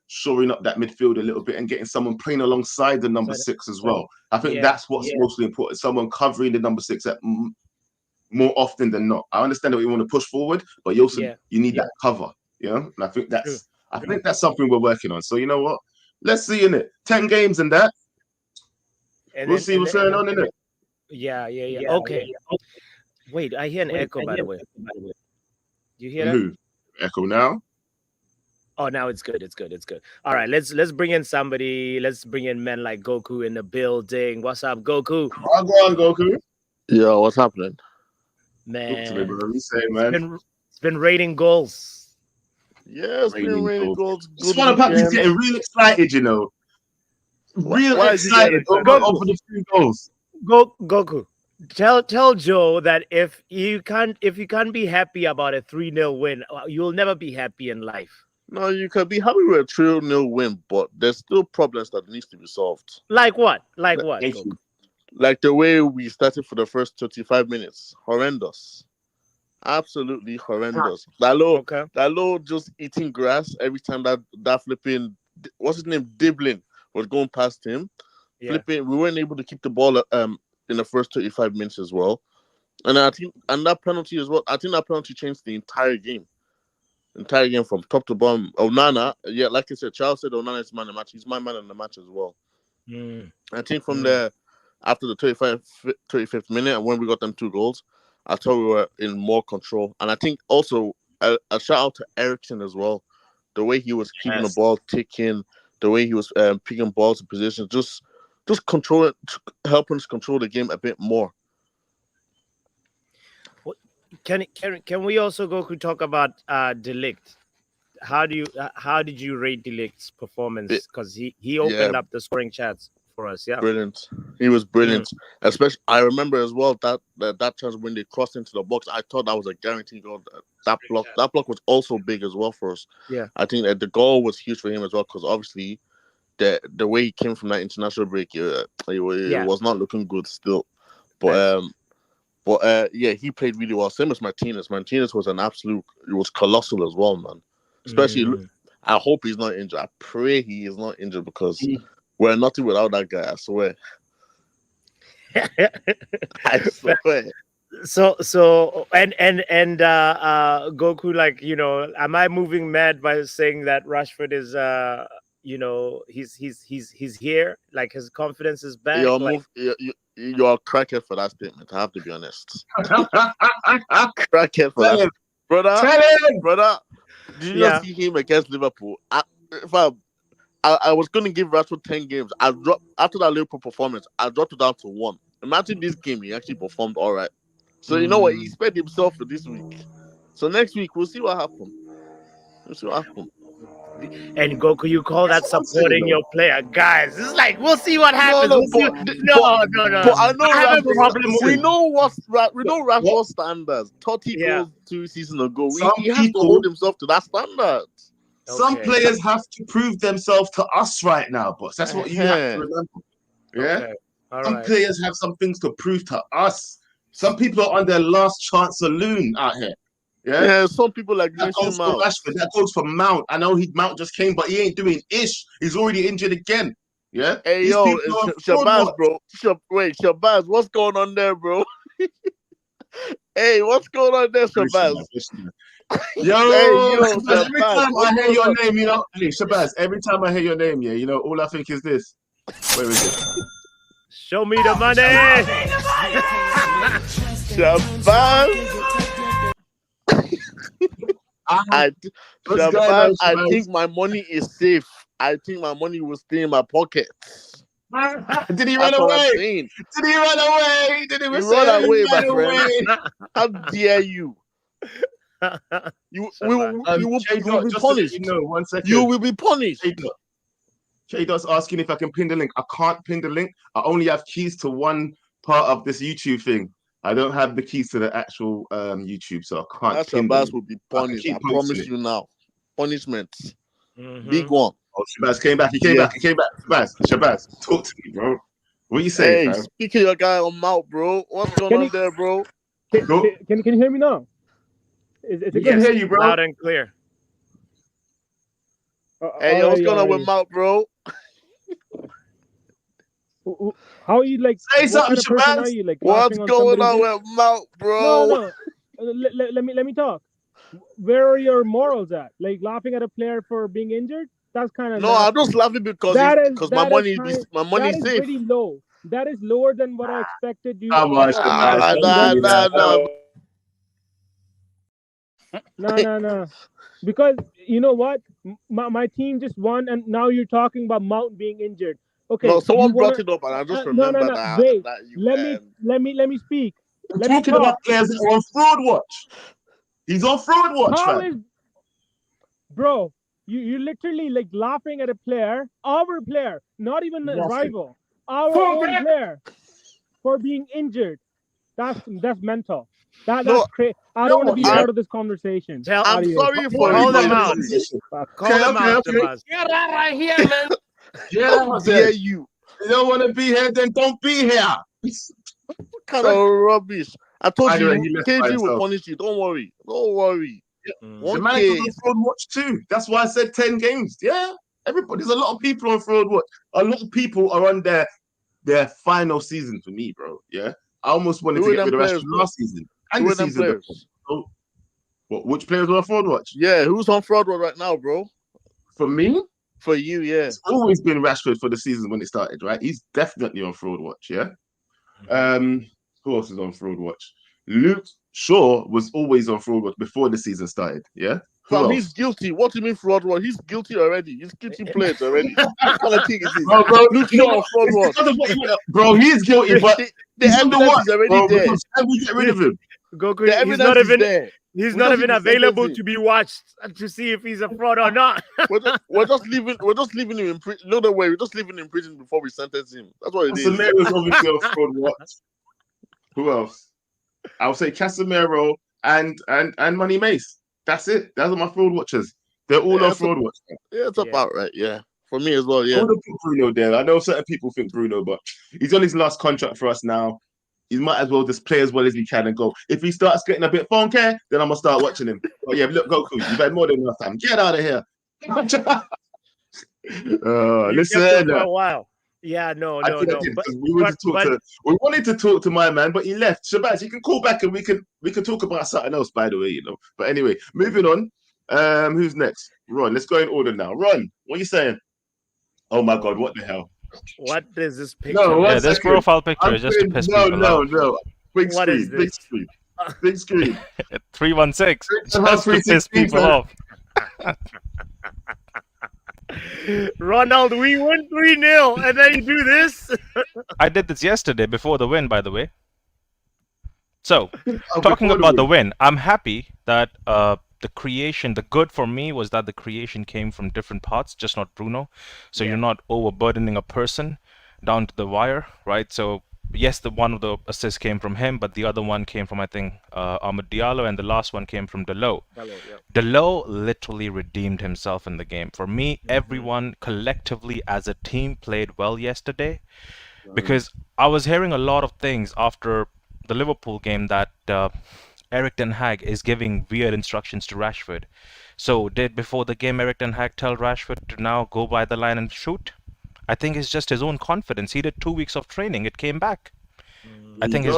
shoring up that midfield a little bit and getting someone playing alongside the number 6 as well. I think that's what's mostly important. Someone covering the number 6 at more often than not. I understand that we want to push forward, but you also you need that cover. And I think that's something we're working on. So you know what? Let's see in it. 10 games in that. We'll see what's going on in it. Yeah. Okay. Wait, I hear an echo, by the way. Do you hear that? Who? Echo now? Oh, now it's good. It's good. All right, let's bring in somebody. Let's bring in men like Goku in the building. What's up, Goku? Oh, go on, Goku. Yo, what's happening? Man, Talk to me, bro. You say, man. It's been raining goals. Yeah, it's been raining goals. Swallow Pappy's getting real excited, Real excited over the 3 goals. Goku. Tell Joe that if you can't be happy about a 3-0 win, you'll never be happy in life. No, you can be happy with a 3-0 win, but there's still problems that needs to be solved. Like what? Goku? Like the way we started for the first 35 minutes. Horrendous. Absolutely horrendous. That low just eating grass every time that flipping, what's his name, Diblin was going past him. Yeah. Flipping, we weren't able to keep the ball in the first 35 minutes as well. And I think that penalty as well. I think that penalty changed the entire game. From top to bottom. Onana, like I said, Charles said Onana is man of the match. He's my man of the match as well. I think from there, after the 35th minute, and when we got them 2 goals, I thought we were in more control. And I think also a shout out to Ericsson as well. The way he was keeping the ball ticking, the way he was picking balls in position, just control it, helping us control the game a bit more. Can we also go to talk about De Ligt? How did you rate De Ligt's performance? Because he opened up the scoring chats for us. Yeah, brilliant. He was brilliant. Especially, I remember as well that chance when they crossed into the box. I thought that was a guaranteed goal. That block was also big as well for us. Yeah, I think that the goal was huge for him as well because obviously the way he came from that international break, it was not looking good still. But he played really well. Same as Martinez. Martinez was it was colossal as well, man. Especially, I hope he's not injured. I pray he is not injured because we're nothing without that guy, I swear. I swear. So and Goku, like, am I moving mad by saying that Rashford is he's here, like his confidence is back? You're a crackhead for that statement. I have to be honest. Crackhead for that, brother. Did you not see him against Liverpool? I was going to give Rashford 10 games. I dropped after that Liverpool performance. I dropped it down to 1. Imagine this game, he actually performed all right. So you know what? He spent himself for this week. So next week we'll see what happens. And Goku, you call that That's what I'm supporting saying, your player, guys? It's like we'll see what happens. no, We'll see. No. But I know I have a Rashford. problem We with. know we know What? Rashford's standards. 30 Yeah. goals 2 seasons ago. Some He has to people- hold himself to that standard. Some Okay. players have to prove themselves to us right now, boss. That's what you have to Uh-huh. remember. Yeah. Okay. All Some right. players have some things to prove to us. Some people are on their last chance saloon out here. Yeah. Yeah, some people like That goes Mason for Mount. Rashford. That goes for Mount. I know Mount just came, but he ain't doing ish. He's already injured again. Yeah. Hey These yo, people are Shabazz, fraud, bro. Shabazz, what's going on there, bro? Hey, what's going on there, Shabazz? Yo, Shabazz, every time what's I hear going your on? name, hey, Shabazz, every time I hear your name, yeah, all I think is this. Where is it? Show me the money. Shabazz, What's going on, Shabazz, I Shabazz? think my money is safe. I think my money will stay in my pocket. Did he run That's what I'm away? saying. Did he run away? Did he You say run he away, ran my friend. away? How dare you? You will J-Dot, be just to let punished. you know, 1 second. You will be punished. J-Dot's asking if I can pin the link. I can't pin the link. I only have keys to one part of this YouTube thing. I don't have the keys to the actual YouTube, so I can't That pin the Shabazz link. will be I punished. keep I posting promise it. you now. Punishment. Mhm. Big one. Oh, Shabazz came back. He came Yeah. back. Shabazz, talk to me, bro. What you saying, Hey, fam? speak to your guy on mouth, bro. What's going on there, bro? Can you hear me now? Is it We good? can hear you, bro. Loud and clear. Hey, yo, what's going on with mouth, bro? How are you like? Say what something, kind of person Shabazz. are you like? What's laughing on going somebody's on joke? with mouth, bro? No. Let me talk. Where are your morals at? Like laughing at a player for being injured? That's kind of No, I'm just laughing because my money is that is safe. pretty low. That is lower than what I expected you. Come on, Shabazz. No. Because you know what? My team just won, and now you're talking about Mount being injured. Okay. No, someone you wanna- brought it up, and I just no. remembered that. Wait. that you, Let me speak. I'm Let me talking talk. about players that are on fraud watch. He's on fraud watch, How fam. is, bro? You literally like laughing at a player, our player, not even the Nothing. rival, our own player, for being injured. That's mental. That's No, crazy. I don't want to be yeah. part of this conversation. I'm Adios. sorry for Call them reminding out. you. Call them out, Okay. Shabazz. Get out right here, man. Yeah, How dare you? you don't want to be here, then don't be here. What kind of rubbish? I told By the way, he you, left by KG will himself. punish you. Don't worry. Mm. The man goes on fraud watch too. That's why I said 10 games. Yeah, everybody. There's a lot of people on fraud watch. A lot of people are on their final season for me, bro. Yeah, I almost wanted Who to are get rid them of players, Rashford bro? last season and Who the are them season before. players? So, which players are on fraud watch? Yeah, who's on fraud right now, bro? For me, For you, yeah. it's always been Rashford for the season when it started, right? He's definitely on fraud watch. Yeah. Who else is on fraud watch? Luke Shaw was always on fraud watch before the season started. Yeah. Who Fam, else? he's guilty. What do you mean fraud watch? He's guilty already. He's guilty players already. What kind of thing is this? Bro, Luke Shaw on fraud it's watch. because of what he went up. Bro, he's guilty, but The he's under evidence what? is already Bro, there. because can we get rid of him? Goku, The he's not evidence is even there. he's We not just even need to sentence available him. to be watched to see if he's a fraud or not. We're just leaving him in prison. No way, we're just leaving him in prison before we sentence him. That's what it is. Casemiro's obviously on fraud watch. Who else? I'll say Casemiro and Money Mace. That's it. Those are my fraud watchers. They're all Yeah, on it's fraud watch. Yeah, it's about right. Yeah, for me as well. I Yeah. would have put Bruno there. I know certain people think Bruno, but he's on his last contract for us now. He might as well just play as well as he can and go. If he starts getting a bit funky, then I'm gonna start watching him. But yeah, look, Goku, you've had more than enough time. Get out of here. You Listen, kept him for a while. Yeah, no. I did, But, we wanted to talk to my man, but he left. Shabazz, you can call back and we can talk about something else, by the way, But anyway, moving on. Who's next? Ron, let's go in order now. Ron, what are you saying? Oh my God, what the hell? what is this picture? No, Yeah, this profile picture is just to piss people off. No. Big What is screen, this? big screen. 316, It's about just to piss 316, people man. off. Ronald, we win 3-0, and then you do this. I did this yesterday before the win, by the way. So, Oh, talking before about the win. win, I'm happy that the creation, the good for me was that the creation came from different parts, just not Bruno. So Yeah. you're not overburdening a person down to the wire, right? So yes, the one of the assists came from him, but the other one came from I think Ahmed Diallo, and the last one came from Delo. Hello. Yeah. Delo literally redeemed himself in the game. For me, everyone collectively as a team played well yesterday, because I was hearing a lot of things after the Liverpool game that Eric Ten Hag is giving weird instructions to Rashford. So did before the game Eric Ten Hag tell Rashford to now go by the line and shoot? I think it's just his own confidence. He did 2 weeks of training. It came back. I think his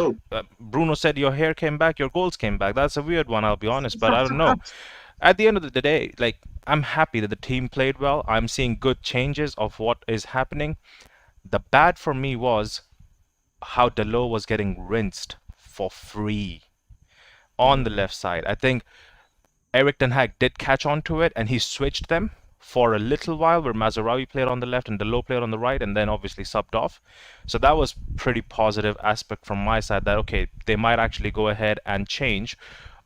Bruno said your hair came back, your goals came back. That's a weird one, I'll be honest, but I don't know. At the end of the day, like I'm happy that the team played well. I'm seeing good changes of what is happening. The bad for me was how Delo was getting rinsed for free on the left side. I think Eric Ten Hag did catch on to it and he switched them for a little while where Mazraoui played on the left and Delo played on the right and then obviously subbed off. So that was pretty positive aspect from my side that, okay, they might actually go ahead and change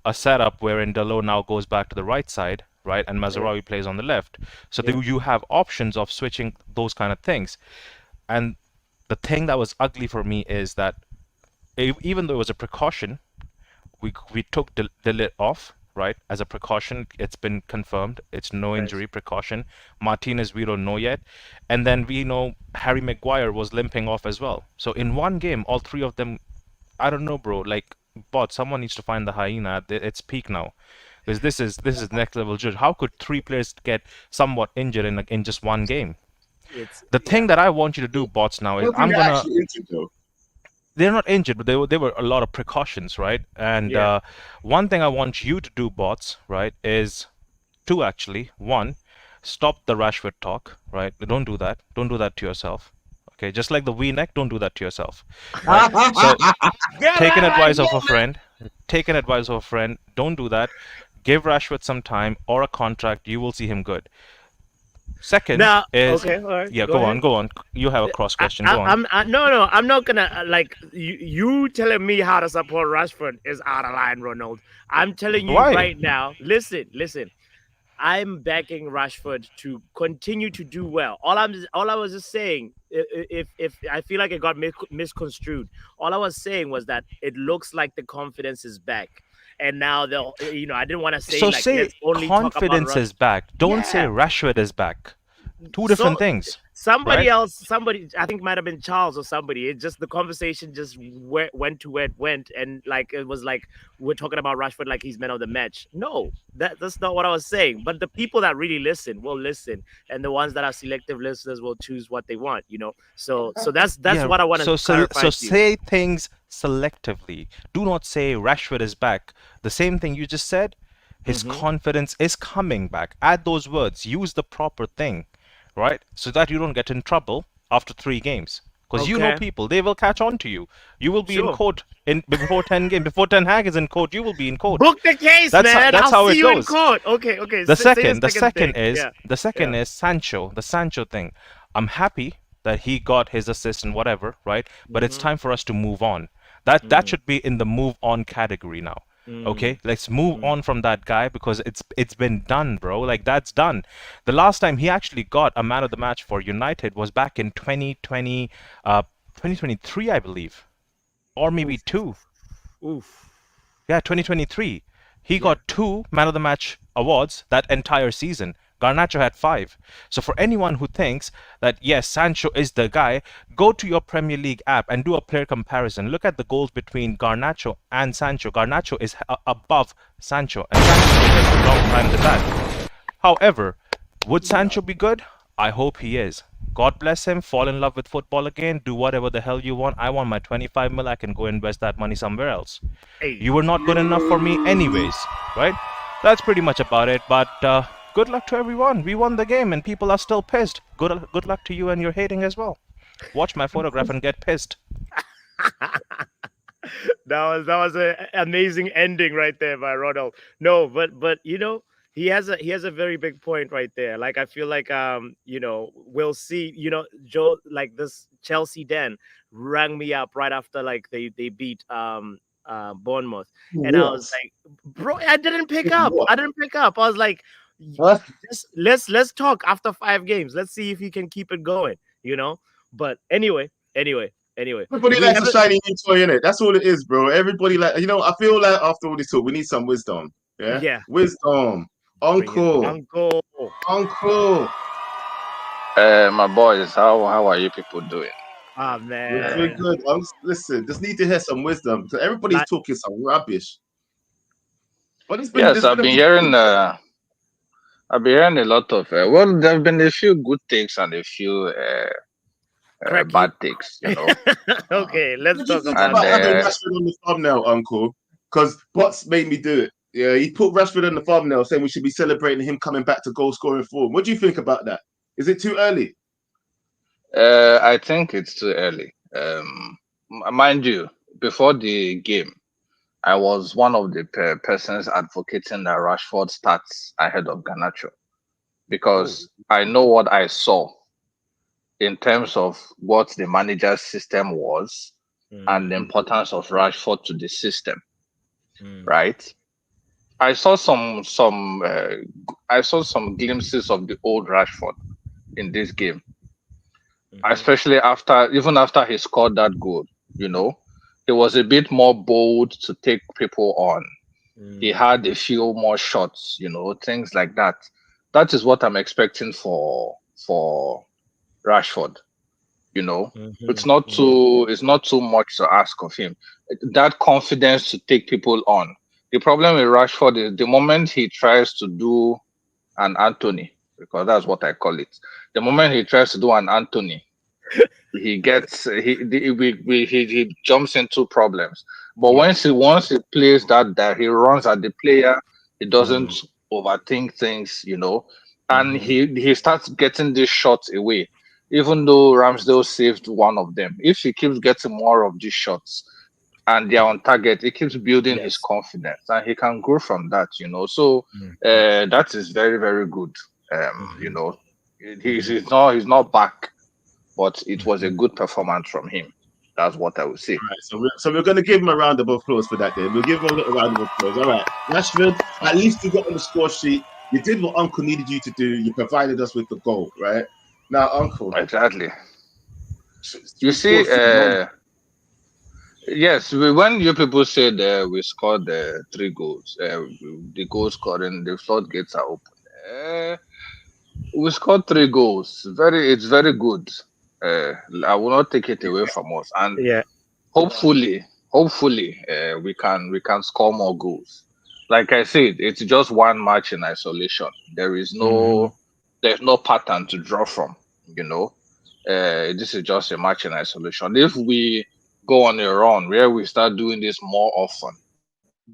a setup wherein Delo now goes back to the right side, right, and Mazraoui plays on the left. So you have options of switching those kind of things. And the thing that was ugly for me is that even though it was a precaution, we took De Ligt off, right, as a precaution. It's been confirmed. It's no injury precaution. Martinez, we don't know yet. And then we know Harry Maguire was limping off as well. So in one game, all three of them, I don't know, bro. Like, someone needs to find the hyena. It's peak now. Because this is next level judge. How could three players get somewhat injured in just one game? The thing that I want you to do, bots, now is they're not injured, but they were a lot of precautions, right? And one thing I want you to do, bots, right, is two actually. One, stop the Rashford talk, right? Don't do that. Don't do that to yourself. Okay, just like the V-neck, don't do that to yourself. Right? So take an advice of a friend. Take an advice of a friend. Don't do that. Give Rashford some time or a contract. You will see him good. Second is okay, all right, yeah. Go on. You have a cross question. Go on. No. I'm not gonna like you telling me how to support Rashford is out of line, Ronald. I'm telling you right now. Listen. I'm backing Rashford to continue to do well. All I was just saying, if I feel like it got misconstrued, all I was saying was that it looks like the confidence is back. And now they'll, I didn't want to say So like say let's only confidence talk about is back. Don't say Rashford is back. Two different things. Somebody right? else, I think might have been Charles or somebody. It just the conversation just went to where it went, and like it was like we're talking about Rashford like he's man of the match. No, that's not what I was saying. But the people that really listen will listen, and the ones that are selective listeners will choose what they want. So that's what I want to clarify. So say things selectively. Do not say Rashford is back. The same thing you just said. His confidence is coming back. Add those words. Use the proper thing. Right? So that you don't get in trouble after 3 games. Because you know people, they will catch on to you. You will be in court before 10 games. Before Ten Hag is in court, you will be in court. Book the case, man. That's how it goes. In court. Okay. The second is Sancho. The Sancho thing. I'm happy that he got his assist and whatever, right? But it's time for us to move on. That should be in the move on category now. Okay, let's move on from that guy because it's been done, bro. Like that's done. The last time he actually got a man of the match for United was back in 2023, I believe, or maybe 2. Yeah, 2023. He got 2 man of the match awards that entire season. Garnacho had 5. So for anyone who thinks that, yes, Sancho is the guy, go to your Premier League app and do a player comparison. Look at the goals between Garnacho and Sancho. Garnacho is above Sancho, and Sancho takes a long time to that. However, would Sancho be good? I hope he is. God bless him. Fall in love with football again. Do whatever the hell you want. I want my 25 mil. I can go invest that money somewhere else. You were not good enough for me anyways, right? That's pretty much about it. But good luck to everyone. We won the game and people are still pissed. Good luck to you and you're hating as well. Watch my photograph and get pissed. That was an amazing ending right there by Ronald. No, but he has a very big point right there. Like I feel like we'll see. Joe, like this Chelsea Den rang me up right after like they beat Bournemouth, and I was like, bro, I didn't pick up. What? I didn't pick up. I was like, What? let's talk after 5 games. Let's see if you can keep it going. But anyway. Everybody We likes a haven't. shiny new toy, innit? That's all it is, bro. Everybody I feel like after all this talk, we need some wisdom. Yeah? Yeah. Wisdom. Bring it. Uncle. Uncle. My boys, how are you people doing? Ah, We're doing man. good. Listen, just need to hear some wisdom because everybody's Like- talking some rubbish. But it's been, Yes, there's I've been a been good hearing. thing. I've been hearing a lot of. Well, there have been a few good takes and a few Cracky. bad takes. Okay, let's What do you talk think And, about having uh, Rashford on the thumbnail, Uncle? Because bots made me do it. Yeah, he put Rashford on the thumbnail saying we should be celebrating him coming back to goal scoring form. What do you think about that? Is it too early? I think it's too early. Mind you, before the game, I was one of the persons advocating that Rashford starts ahead of Garnacho because I know what I saw in terms of what the manager's system was and the importance of Rashford to the system. Right? I saw some glimpses of the old Rashford in this game, especially even after he scored that goal. He was a bit more bold to take people on. He had a few more shots, things like that. That is what I'm expecting for Rashford. It's not too much to ask of him. That confidence to take people on. The problem with Rashford is the moment he tries to do an Anthony, because that's what I call it. The moment he tries to do an Anthony, he jumps into problems. But once he plays that he runs at the player, he doesn't overthink things, and he starts getting these shots away. Even though Ramsdale saved one of them, if he keeps getting more of these shots and they're on target, it keeps building his confidence and he can grow from that. So that is very, very good. He's not back, but it was a good performance from him. That's what I would say. All right, so we're going to give him a round of applause for that. Then we'll give him a little round of applause. All right, Rashford, at least you got on the score sheet. You did what Uncle needed you to do. You provided us with the goal, right? Now, Uncle. Exactly. You see, yes, when you people said we scored 3 goals, the goal scoring, the floodgates are open. We scored 3 goals. It's very good. I will not take it away from us, and hopefully, we can score more goals. Like I said, it's just one match in isolation. There's no pattern to draw from. This is just a match in isolation. If we go on a run where we start doing this more often,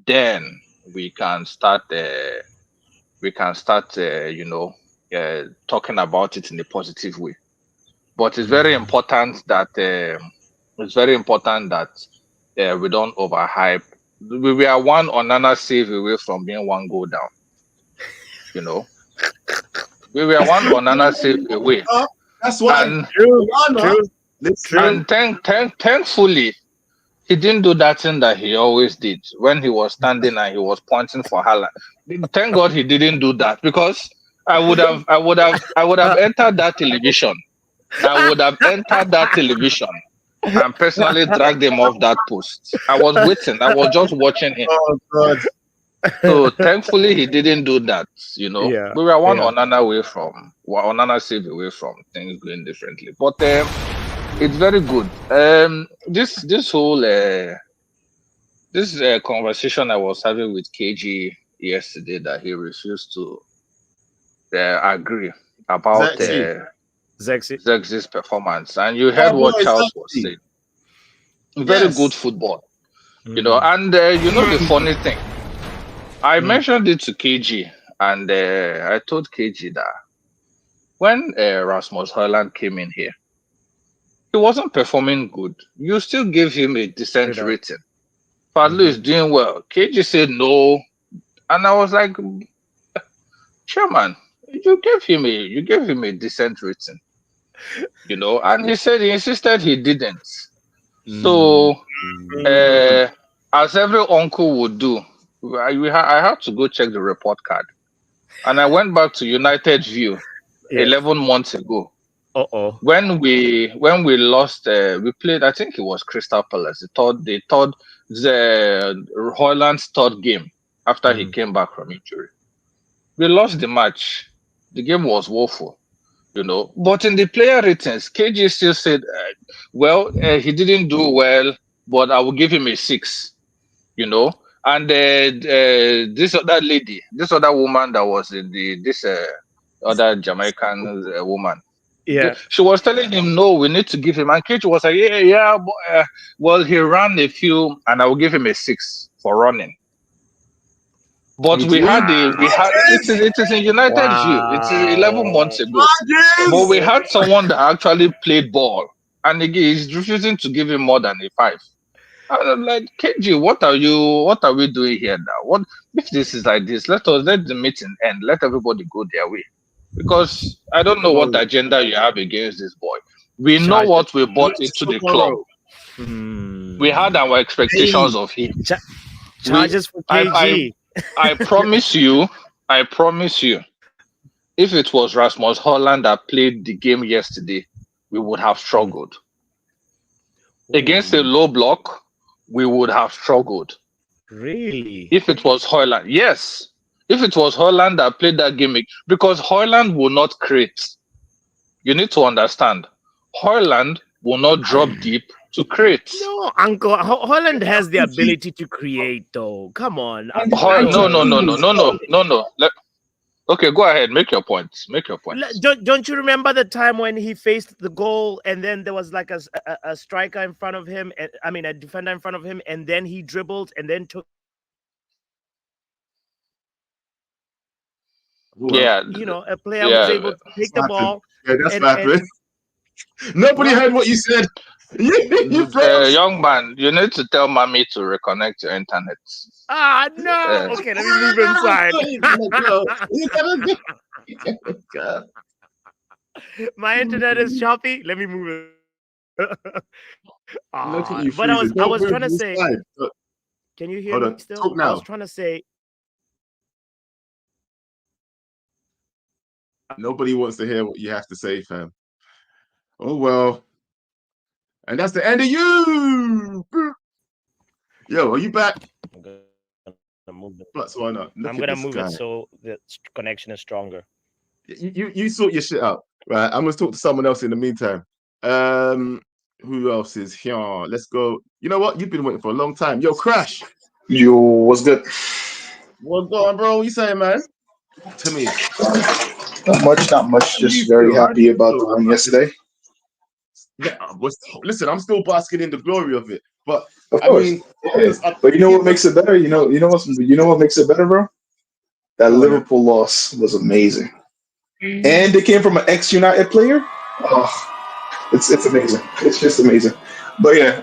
then we can start talking about it in a positive way. But it's very important that we don't overhype. We are one Onana save away from being 1 goal down. We were one Onana save away. That's why. And True. thankfully, he didn't do that thing that he always did when he was standing and he was pointing for Haaland. Thank God he didn't do that, because I would have entered that television. I would have entered that television and personally dragged him off that post. I was waiting. I was just watching him. Oh God. So thankfully he didn't do that. We were one Onana save away from things going differently. But it's very good. This whole conversation I was having with KG yesterday, that he refused to agree about Zex's performance, and you heard what Charles was saying. Very good football, and the funny thing, I mentioned it to KG, and I told KG that when Rasmus Højlund came in here, he wasn't performing good. You still gave him a decent rating. Fadlu is doing well. KG said no, and I was like, Chairman, you gave him a decent rating, and he insisted he didn't. So as every uncle would do, I had to go check the report card, and I went back to United View Yes. 11 months ago. Uh-oh. When we lost, we played. I think it was Crystal Palace. The Hoyland's third game after he came back from injury. We lost the match. The game was woeful, But in the player ratings, KG still said, he didn't do well, but I will give him a 6, And this other woman that was in this other Jamaican woman, Yeah. she was telling him, no, we need to give him. And KG was like, yeah, but, well, he ran a few, and I will give him a 6 for running. But it is in United View. It's 11 months ago. But we had someone that actually played ball, and he's refusing to give him more than a 5. And I'm like, KG, what are we doing here now? What if this is like this? Let the meeting end. Let everybody go their way. Because I don't know what agenda you have against this boy. We know what we bought into the club. We had our expectations of him. Charges for KG. I promise you, if it was Rasmus Holland that played the game yesterday, we would have struggled. Against a low block, we would have struggled. Really? If it was Holland, yes. If it was Holland that played that game, because Holland will not create. You need to understand. Holland will not drop deep to create. No, Uncle. Holland has the ability to create, though. Come on. No. Okay, go ahead. Make your point. Don't you remember the time when he faced the goal and then there was like a striker in front of him? A defender in front of him, and then he dribbled and then took. Yeah, a player was able to take the ball. Yeah, that's happening. Nobody heard what you said. Young man, you need to tell mommy to reconnect your internet. No. Okay, let me move inside. My internet is choppy. Let me move it. Look at you, but I was trying to say. Can you hear me still? Talk now. I was trying to say. Nobody wants to hear what you have to say, fam. Oh well. And that's the end of you. Yo, are you back? I'm gonna move it. Plus, why not? I'm gonna move it so the connection is stronger. You sort your shit out, right? I'm gonna talk to someone else in the meantime. Who else is here? Let's go. You know what? You've been waiting for a long time. Yo, Crash. Yo, what's good? What's going on, bro? What you saying, man? To me. Not much. Just very happy about the win yesterday. Yeah, listen, I'm still basking in the glory of it, but of course. But you know what makes it better? You know what makes it better, bro? That Liverpool loss was amazing, and it came from an ex-United player. Oh, it's amazing. It's just amazing. But yeah.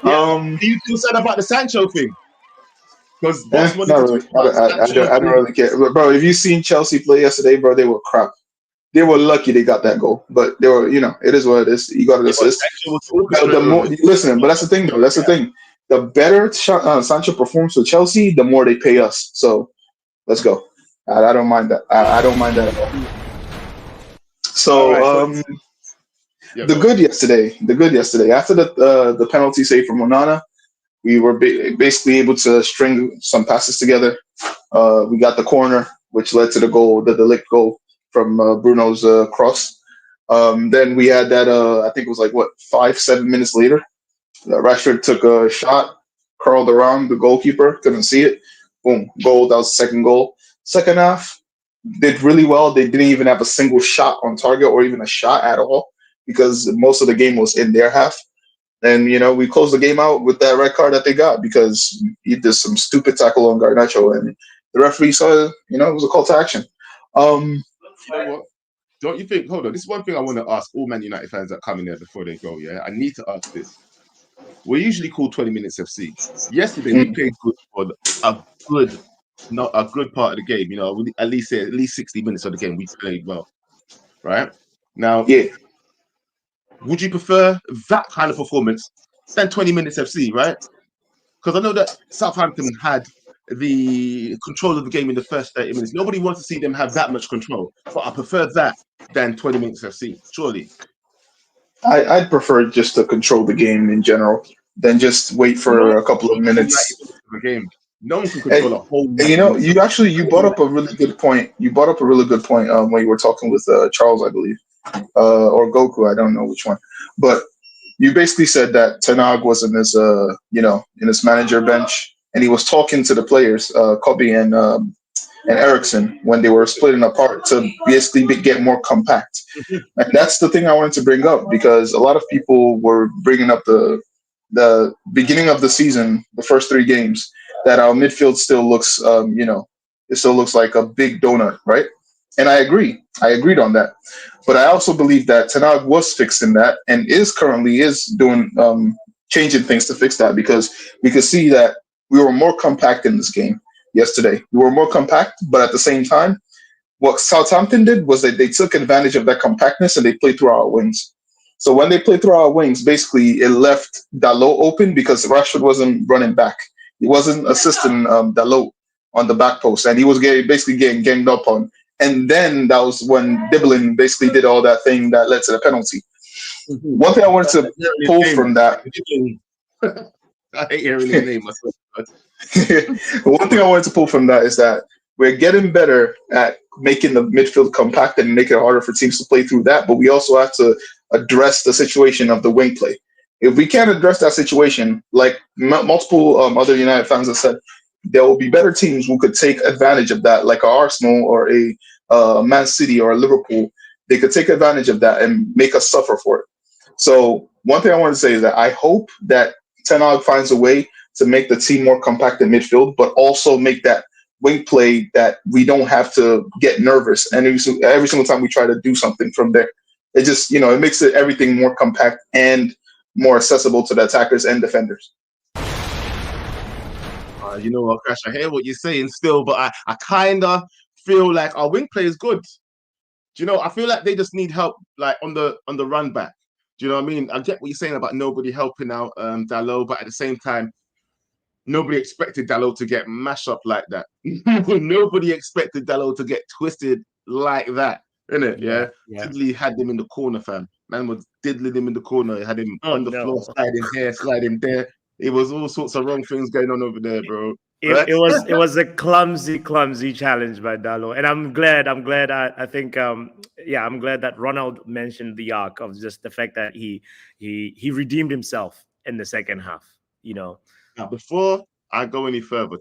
You said about the Sancho thing. Because not really. I don't really care, bro. If you seen Chelsea play yesterday, bro, they were crap. They were lucky they got that goal, but they were, it is what it is. You got an assist. Listen, but that's the thing, though. That's the thing. The better Sancho performs for Chelsea, the more they pay us. So let's go. I don't mind that. I don't mind that at all. So the good yesterday. After the penalty save from Onana, we were basically able to string some passes together. We got the corner, which led to the goal, the De Ligt goal from Bruno's cross. Then we had that, I think it was like, 5-7 minutes later. Rashford took a shot, curled around the goalkeeper, couldn't see it. Boom, goal. That was the second goal. Second half, did really well. They didn't even have a single shot on target or even a shot at all because most of the game was in their half. And, we closed the game out with that red card that they got because he did some stupid tackle on Garnacho. And the referee saw, it was a call to action. You know what? Don't you think? Hold on. This is one thing I want to ask all Man United fans that come in there before they go. Yeah, I need to ask this. We're usually called 20 minutes FC. Yesterday we played good for a good part of the game. At least 60 minutes of the game we played well. Right now, would you prefer that kind of performance than 20 minutes FC? Right? because I know that Southampton had the control of the game in the first 30 minutes. Nobody wants to see them have that much control, but I prefer that than 20 minutes FC, surely. I'd prefer just to control the game in general than just wait for a couple of minutes. Game. No one can control a whole. And you brought up a really good point. You brought up a really good point when you were talking with Charles, I believe, or Goku. I don't know which one, but you basically said that Ten Hag was in his in his manager bench, and he was talking to the players, Kobe and Ericsson, when they were splitting apart to basically get more compact. And that's the thing I wanted to bring up, because a lot of people were bringing up the beginning of the season, the first 3 games, that our midfield still looks, it still looks like a big donut, right? And I agree. I agreed on that. But I also believe that Ten Hag was fixing that and currently is doing changing things to fix that, because we could see that we were more compact in this game yesterday. We were more compact, but at the same time, what Southampton did was that they took advantage of that compactness and they played through our wings. So when they played through our wings, basically it left Dalot open because Rashford wasn't running back. He wasn't assisting Dalot on the back post, and he was basically getting ganged up on. And then that was when Diblin basically did all that thing that led to the penalty. One thing I wanted to pull from that. I hate hearing his name myself. One thing I wanted to pull from that is that we're getting better at making the midfield compact and making it harder for teams to play through that. But we also have to address the situation of the wing play. If we can't address that situation, like multiple other United fans have said, there will be better teams who could take advantage of that, like a Arsenal or a Man City or a Liverpool. They could take advantage of that and make us suffer for it. So one thing I want to say is that I hope that Ten Hag finds a way to make the team more compact in midfield, but also make that wing play that we don't have to get nervous. And every single time we try to do something from there, it just, it makes everything more compact and more accessible to the attackers and defenders. You know what, Crash, I hear what you're saying still, but I kind of feel like our wing play is good. Do you know, I feel like they just need help, like on the run back. Do you know what I mean? I get what you're saying about nobody helping out Dalot, but at the same time, nobody expected Dalot to get mashed up like that. Nobody expected Dalot to get twisted like that, innit? Yeah. Diddley had him in the corner, fam. Man was diddling him in the corner. He had him on the floor, sliding here, sliding there. It was all sorts of wrong things going on over there, bro. It was a clumsy challenge by Dalot, and I'm glad. I think I'm glad that Ronald mentioned the arc of just the fact that he redeemed himself in the second half. Now, before I go any further,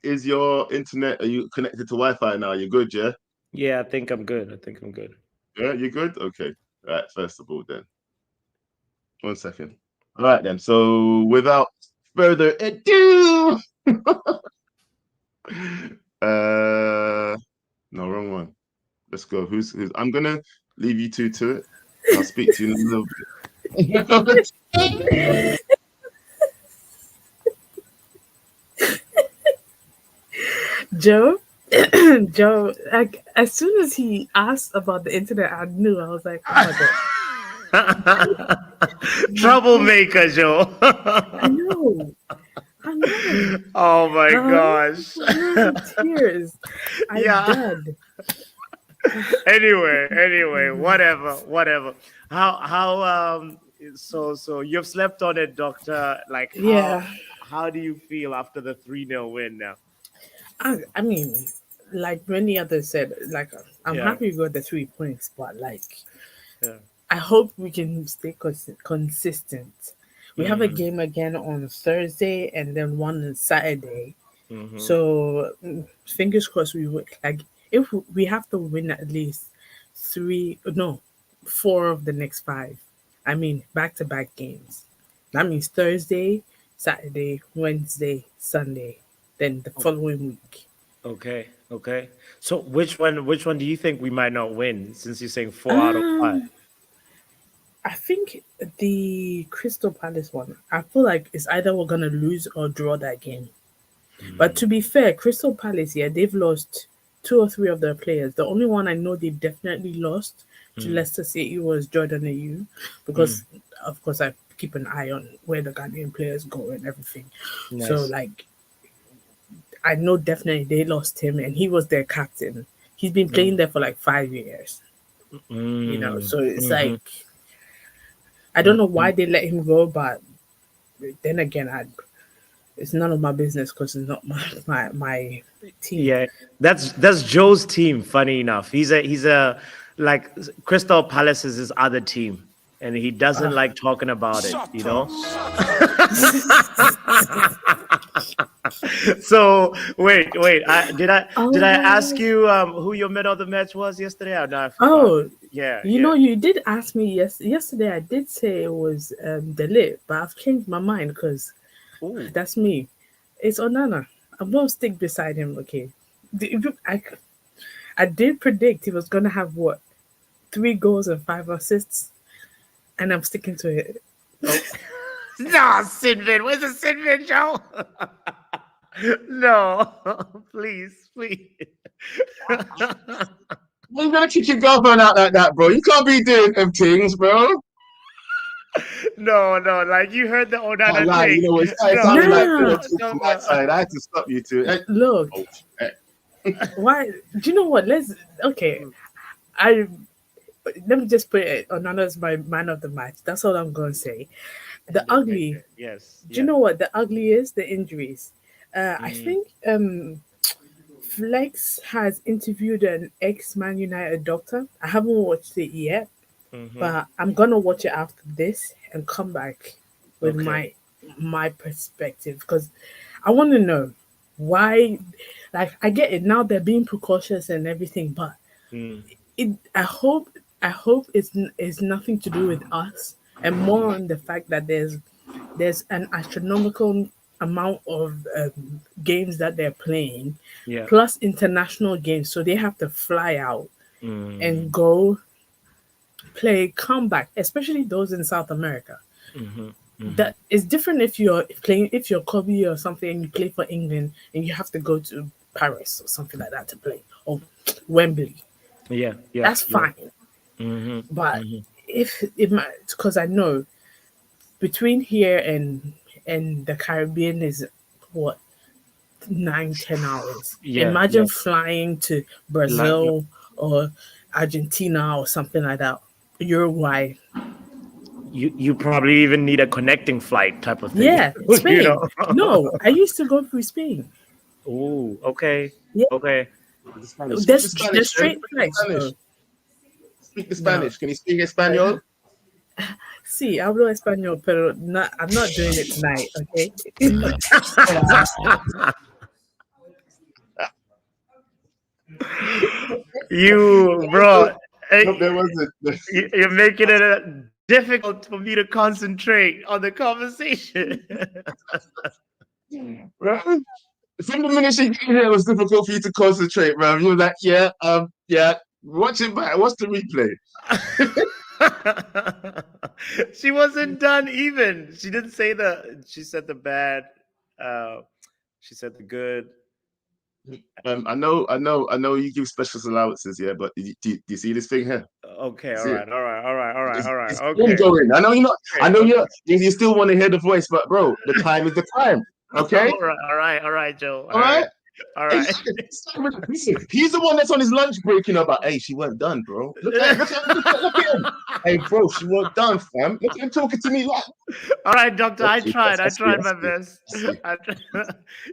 is your internet? Are you connected to Wi-Fi now? You're good, yeah? Yeah, I think I'm good. Yeah, you good? Okay. All right. First of all, then, 1 second. All right, then. So, without further ado, no, wrong one. Let's go. Who's? I'm gonna leave you two to it. I'll speak to you in a little bit. Joe, like as soon as he asked about the internet, I knew. I was like, oh my god. Troublemaker, Joe. I know. Oh my gosh. Tears. I'm dead. Anyway, whatever. How so you've slept on it, Doctor. Like how do you feel after the 3-0 win now? I mean, like many others said, like I'm happy we got the 3 points, but I hope we can stay consistent. We have a game again on Thursday and then one on Saturday. Mm-hmm. So fingers crossed we would, like, if we have to win at least 4 of the next 5. I mean, back-to-back games. That means Thursday, Saturday, Wednesday, Sunday, then the following week. Okay. So which one do you think we might not win, since you're saying 4 out of 5? I think the Crystal Palace one, I feel like it's either we're going to lose or draw that game. But to be fair, Crystal Palace, they've lost 2 or 3 of their players. The only one I know they definitely lost to Leicester City was Jordan Ayew, because of course I keep an eye on where the Ghanaian players go and everything. Nice. So like, I know definitely they lost him, and he was their captain. He's been playing there for like 5 years. You know, so it's like, I don't know why they let him go, but then again, it's none of my business because it's not my team. Yeah, that's Joe's team. Funny enough, he's a like Crystal Palace is his other team, and he doesn't like talking about it. You know. So wait, did I ask you who your man of the match was yesterday? Or no, yeah. You know, you did ask me yesterday. I did say it was Delit, but I've changed my mind because that's me. It's Onana. I'm gonna stick beside him. Okay, I did predict he was gonna have 3 goals and 5 assists, and I'm sticking to it. Oh. No, Sidman. Where's the Sidman, Joe? No, please. You're gonna kick your girlfriend out like that, bro. You can't be doing them things, bro. No, like you heard the Onana thing. You know, it's sounding like from my side. I had to stop you two. Look, why? Do you know what? Let me just put it. Onana's my man of the match. That's all I'm gonna say. The ugly. Yes. Do you know what the ugly is? The injuries. I think Flex has interviewed an ex-Man United doctor. I haven't watched it yet, but I'm gonna watch it after this and come back with my perspective because I want to know why. Like, I get it now; they're being precautious and everything, but I hope it's nothing to do with us, and more on the fact that there's an astronomical amount of games that they're playing, plus international games, so they have to fly out and go play comeback, especially those in South America. That is different if you're Kobe or something and you play for England and you have to go to Paris or something like that to play, or Wembley. That's fine. But if because I know between here and the Caribbean is 9-10 hours. Imagine flying to Brazil or Argentina or something like that, Uruguay. You probably even need a connecting flight type of thing. Yeah, Spain. You know? No, I used to go through Spain. Oh, okay. Yeah. Okay. There's straight flights. Speak the Spanish. Can you speak Espanol? Sí, hablo español, pero I'm not doing it tonight, okay? You, bro, you're making it difficult for me to concentrate on the conversation. From the minute she came here, it was difficult for you to concentrate, bro. You were like, yeah, watch it back. Watch the replay. She wasn't done even. She didn't say she said the bad. She said the good. I know you give special allowances, but do you see this thing here? Okay, all right. It's Okay. Going. I know you're not. I know you still want to hear the voice, but bro, the time is the time. Okay. All right, Joe. All right. Listen, he's the one that's on his lunch break, about, hey, she weren't done, bro. Look at him. Hey, bro, she weren't done, fam. Look at him talking to me like. All right, doctor, I tried my best.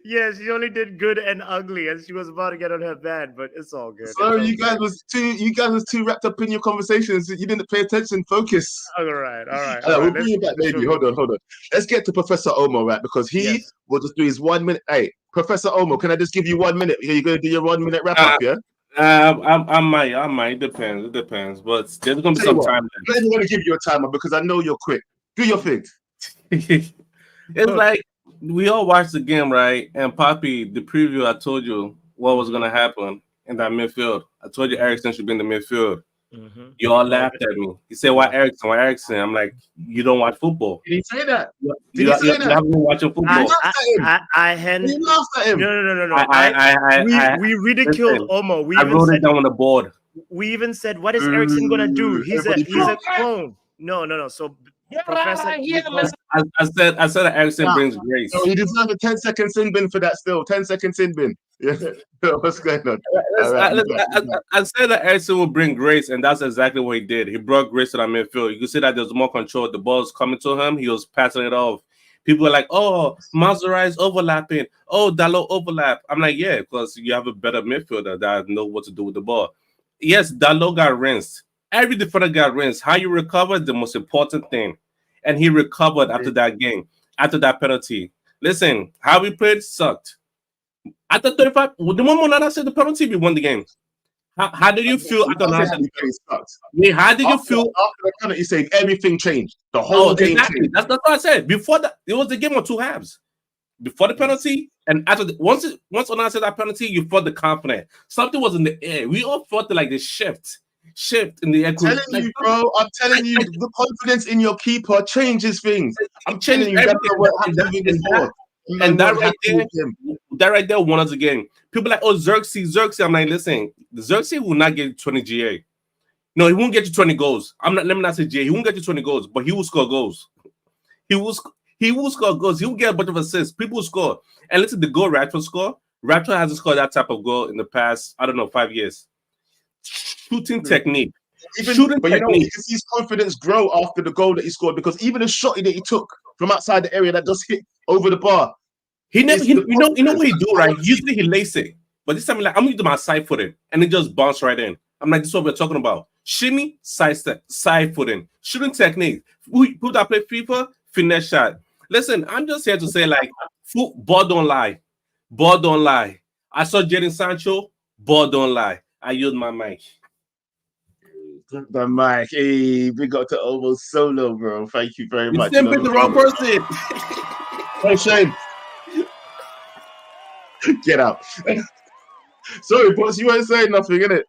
Yeah, she only did good and ugly, and she was about to get on her bed, but it's all good. So you guys was too wrapped up in your conversations. You didn't pay attention. Focus. All right. We'll bring you back, baby. Hold on. Let's get to Professor Omo, right? Because he will just do his 1 minute. Hey, Professor Omo, can I just give you 1 minute? You're going to do your 1 minute wrap up, yeah? I might. It depends. But there's going to be some time. I'm not going to give you a timer because I know you're quick. Do your thing. It's like we all watched the game, right? And Poppy, the preview, I told you what was going to happen in that midfield. I told you Ericsson should be in the midfield. You all laughed at me. You said, why Ericsson? I'm like, you don't watch football. Did he say that? You haven't been watching football. I had. You laughed at him. No. We ridiculed Omo. I wrote it down on the board. We even said, what is Ericsson going to do? He's a clone. No. So Professor, I said that Ericsson brings grace. No, he deserves a 10-second sin bin for that still. 10-second sin bin. Yeah. What's going on? I said that Ericsson will bring grace, and that's exactly what he did. He brought grace to that midfield. You can see that there's more control. The ball's coming to him. He was passing it off. People are like, oh, Mazurai is overlapping. Oh, Dalot overlap. I'm like, yeah, because you have a better midfielder that know what to do with the ball. Yes, Dalot got rinsed. Every defender got rinsed. How you recover is the most important thing. And he recovered after that game, after that penalty. Listen, how we played sucked. After 35, the moment Nana said the penalty, we won the game. How did you feel after Nana said the penalty? How did you feel after the penalty? Saying everything changed. The whole game changed. That's what I said. Before that, it was the game of two halves. Before the penalty, and after once Onana said that penalty, you felt the confidence. Something was in the air. We all felt like the shift in the air. I'm telling you, bro. I'm telling you, the confidence in your keeper changes things. I'm telling you, that's what happened before. And that right there won us the game. People like, oh, Xerxes. I'm like, listen, Xerxes will not get you 20 GA. No, he won't get you 20 goals. Let me not say GA. He won't get you 20 goals, but he will score goals. He will score goals. He will get a bunch of assists. People will score. And listen, the goal Rashford scored. Rashford hasn't scored that type of goal in the past, 5 years. Shooting technique. But you know, you can see his confidence grow after the goal that he scored, because even the shot that he took from outside the area that just hit over the bar. You know what he do, right? Usually he lays it, but this time like, I'm gonna do my side footing, and it just bounced right in. I'm like, this is what we're talking about. Shimmy, side step, side footing, shooting technique. People that play FIFA, finesse shot. Listen, I'm just here to say, like, ball don't lie. Ball don't lie. I saw Jadon Sancho, ball don't lie. I yield my mic. The mic. Hey, we got to almost solo, bro. Thank you very much. You picked the wrong person. Hey, Shane. Get out. Sorry, boss. You weren't saying nothing, innit?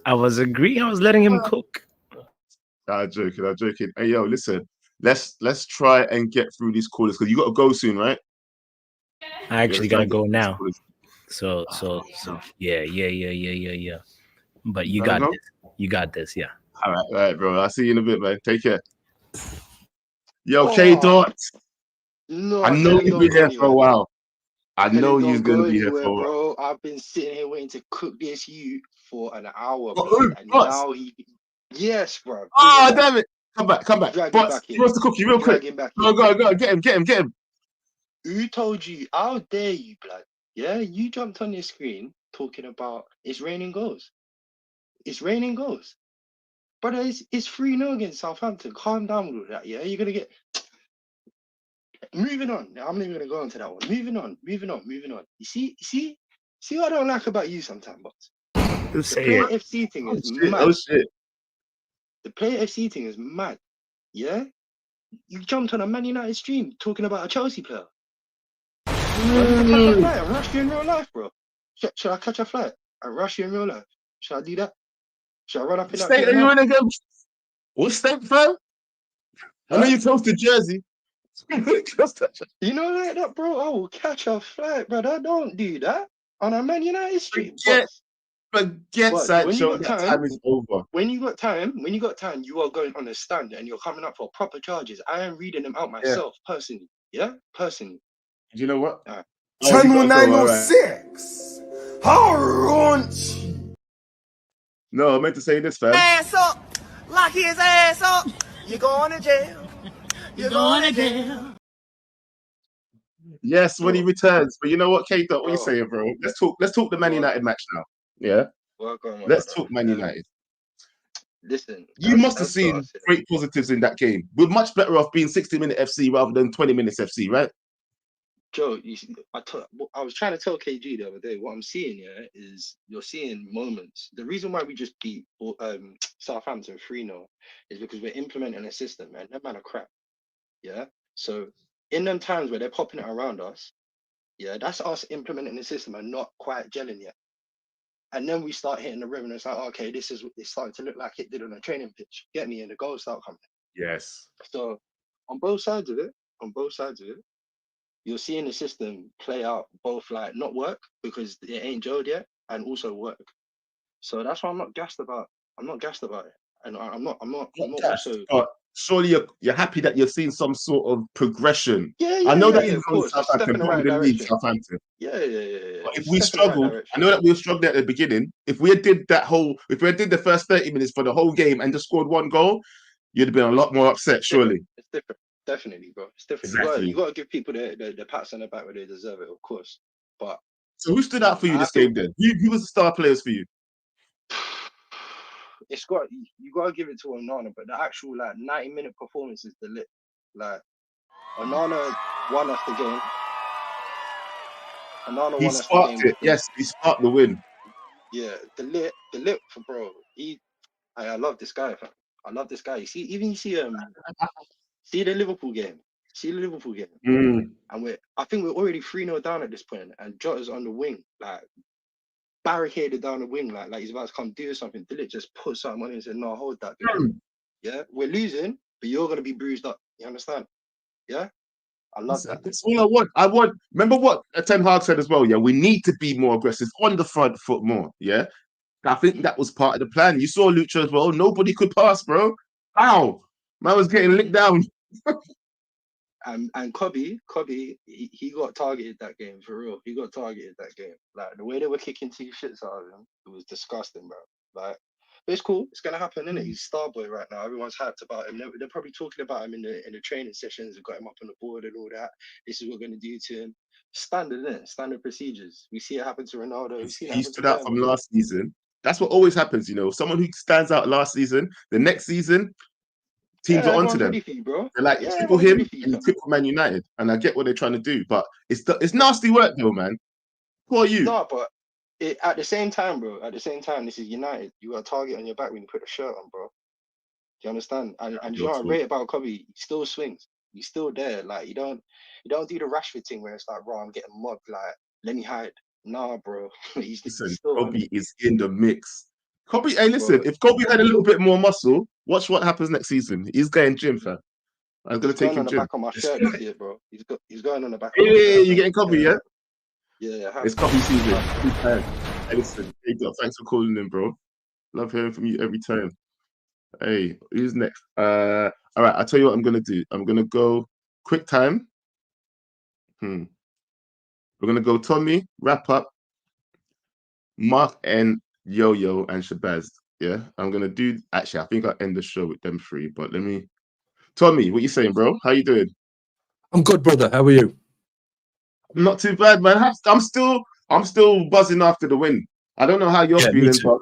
I was agreeing. I was letting him cook. I'm joking. Hey, yo, listen. Let's try and get through these callers, because you got to go soon, right? I actually gotta go now. So yeah. But you got this. You got this, yeah. All right, bro. I'll see you in a bit, man. Take care. Yo, K-Dot. No, I know you've been here for a while. I know you're gonna be here for a while. Bro, I've been sitting here waiting to cook this for an hour, and now yes, bro. Oh, damn it! Come back. But he wants to cook you real quick. Go, get him. Who told you? How dare you, blood? Yeah, you jumped on your screen talking about it's raining goals. It's raining goals. Brother, it's 3-0 against Southampton. Calm down with that, yeah? You're going to get... Moving on. I'm not even going to go into that one. Moving on. You see what I don't like about you sometimes, boss? The Player FC thing is mad. Oh, shit. The Player FC thing is mad, yeah? You jumped on a Man United stream talking about a Chelsea player. Should I rush you in real life, bro? Should I catch a flight and rush you in real life? Should I do that? Should I run up in that? State are you in again? What state, fam? I know you're close to Jersey. You know, like that, bro. I will catch a flight, brother. Don't do that on a Man United stream. Forget Sancho. That time is over. When you got time, you are going on a stand and you're coming up for proper charges. I am reading them out myself, personally. Yeah, personally. You know what? Channel 906. How raunchy. No, I meant to say this, fam. Ass up. Lock his ass up. You're going to jail. You're going to jail. Yes, when he returns. But you know what, Kate? What are you saying, bro? Let's talk the Man United match now. Yeah? Let's talk Man United. Listen. You must have seen great positives in that game. We're much better off being 60-minute FC rather than 20 minutes FC, right? Joe, I was trying to tell KG the other day, what I'm seeing here is you're seeing moments. The reason why we just beat Southampton 3-0 is because we're implementing a system, man. That man are crap. Yeah? So in them times where they're popping it around us, yeah, that's us implementing the system and not quite gelling yet. And then we start hitting the rhythm and it's like, okay, it's starting to look like it did on a training pitch. Get me, and the goals start coming. Yes. So on both sides of it, you're seeing the system play out, both like not work because it ain't gelled yet, and also work. So that's why I'm not gassed about. I'm not gassed about it, and I'm not also. surely you're happy that you're seeing some sort of progression. Yeah, I know that of even course. It's a step Southampton, in the bottom right of the league, direction. Southampton. Yeah. But if It's a we step in the right struggled, I direction. know that we were struggling at the beginning. If we did the first 30 minutes for the whole game and just scored one goal, you'd have been a lot more upset, surely. It's different. Definitely, bro. It's different. Exactly. You gotta give people the pats on the back where they deserve it, of course. But so who stood out for you this game then? Who was the star players for you? You gotta give it to Onana, but the actual 90-minute performance is the lit. Like Onana won us the game. He sparked it. Yes, he sparked the win. Yeah, the lit for bro. I love this guy, fam. I love this guy. You see the Liverpool game. And I think we're already 3-0 down at this point, and Jota's on the wing, barricaded down the wing, like he's about to come do something. Dillit just put something on him and said, "No, hold that." Yeah, we're losing, but you're gonna be bruised up. You understand? Yeah, I love that. That's all I want. Remember what Ten Hag said as well. Yeah, we need to be more aggressive on the front foot more. Yeah, I think that was part of the plan. You saw Lucha as well. Nobody could pass, bro. Ow, man was getting licked down. And Kobe, he got targeted that game for real. He got targeted that game. Like the way they were kicking two shits out of him, it was disgusting, bro. Like, but it's cool. It's gonna happen, innit? He's Starboy right now. Everyone's hyped about him. They're probably talking about him in the training sessions. They've got him up on the board and all that. This is what we're gonna do to him. Standard, innit? Standard procedures. We see it happen to Ronaldo. He stood out from last season. That's what always happens, you know. Someone who stands out last season, the next season, teams are onto them. You, bro. They're like, triple him and you triple Man United. And I get what they're trying to do, but it's nasty work though, man. Who are you? No, but at the same time, bro, this is United. You got a target on your back when you put a shirt on, bro. Do you understand? And you know what I rate about Kobe? He still swings. He's still there. Like you don't do the Rashford thing where it's like, bro, I'm getting mobbed. Like, let me hide. Nah, bro. Listen, Kobe is in the mix. Kobe, hey, listen, if Kobe had a little bit more muscle, watch what happens next season. He's going gym, fam. I'm gonna take him on the gym. back of my shirt this year, bro. He's going on the back. Yeah, you getting Kobe, yeah? Yeah. It's Kobe season. Hey, listen, hey, thanks for calling in, bro. Love hearing from you every time. Hey, who's next? All right, I'll tell you what I'm gonna do. I'm gonna go quick time. We're gonna go Tommy, wrap up, Mark and Yo-Yo and Shabazz. Yeah, I'm gonna do. Actually, I think I'll end the show with them three. But let me. Tommy, what you saying, bro? How you doing? I'm good, brother. How are you? Not too bad, man. I'm still buzzing after the win. I don't know how you're feeling, but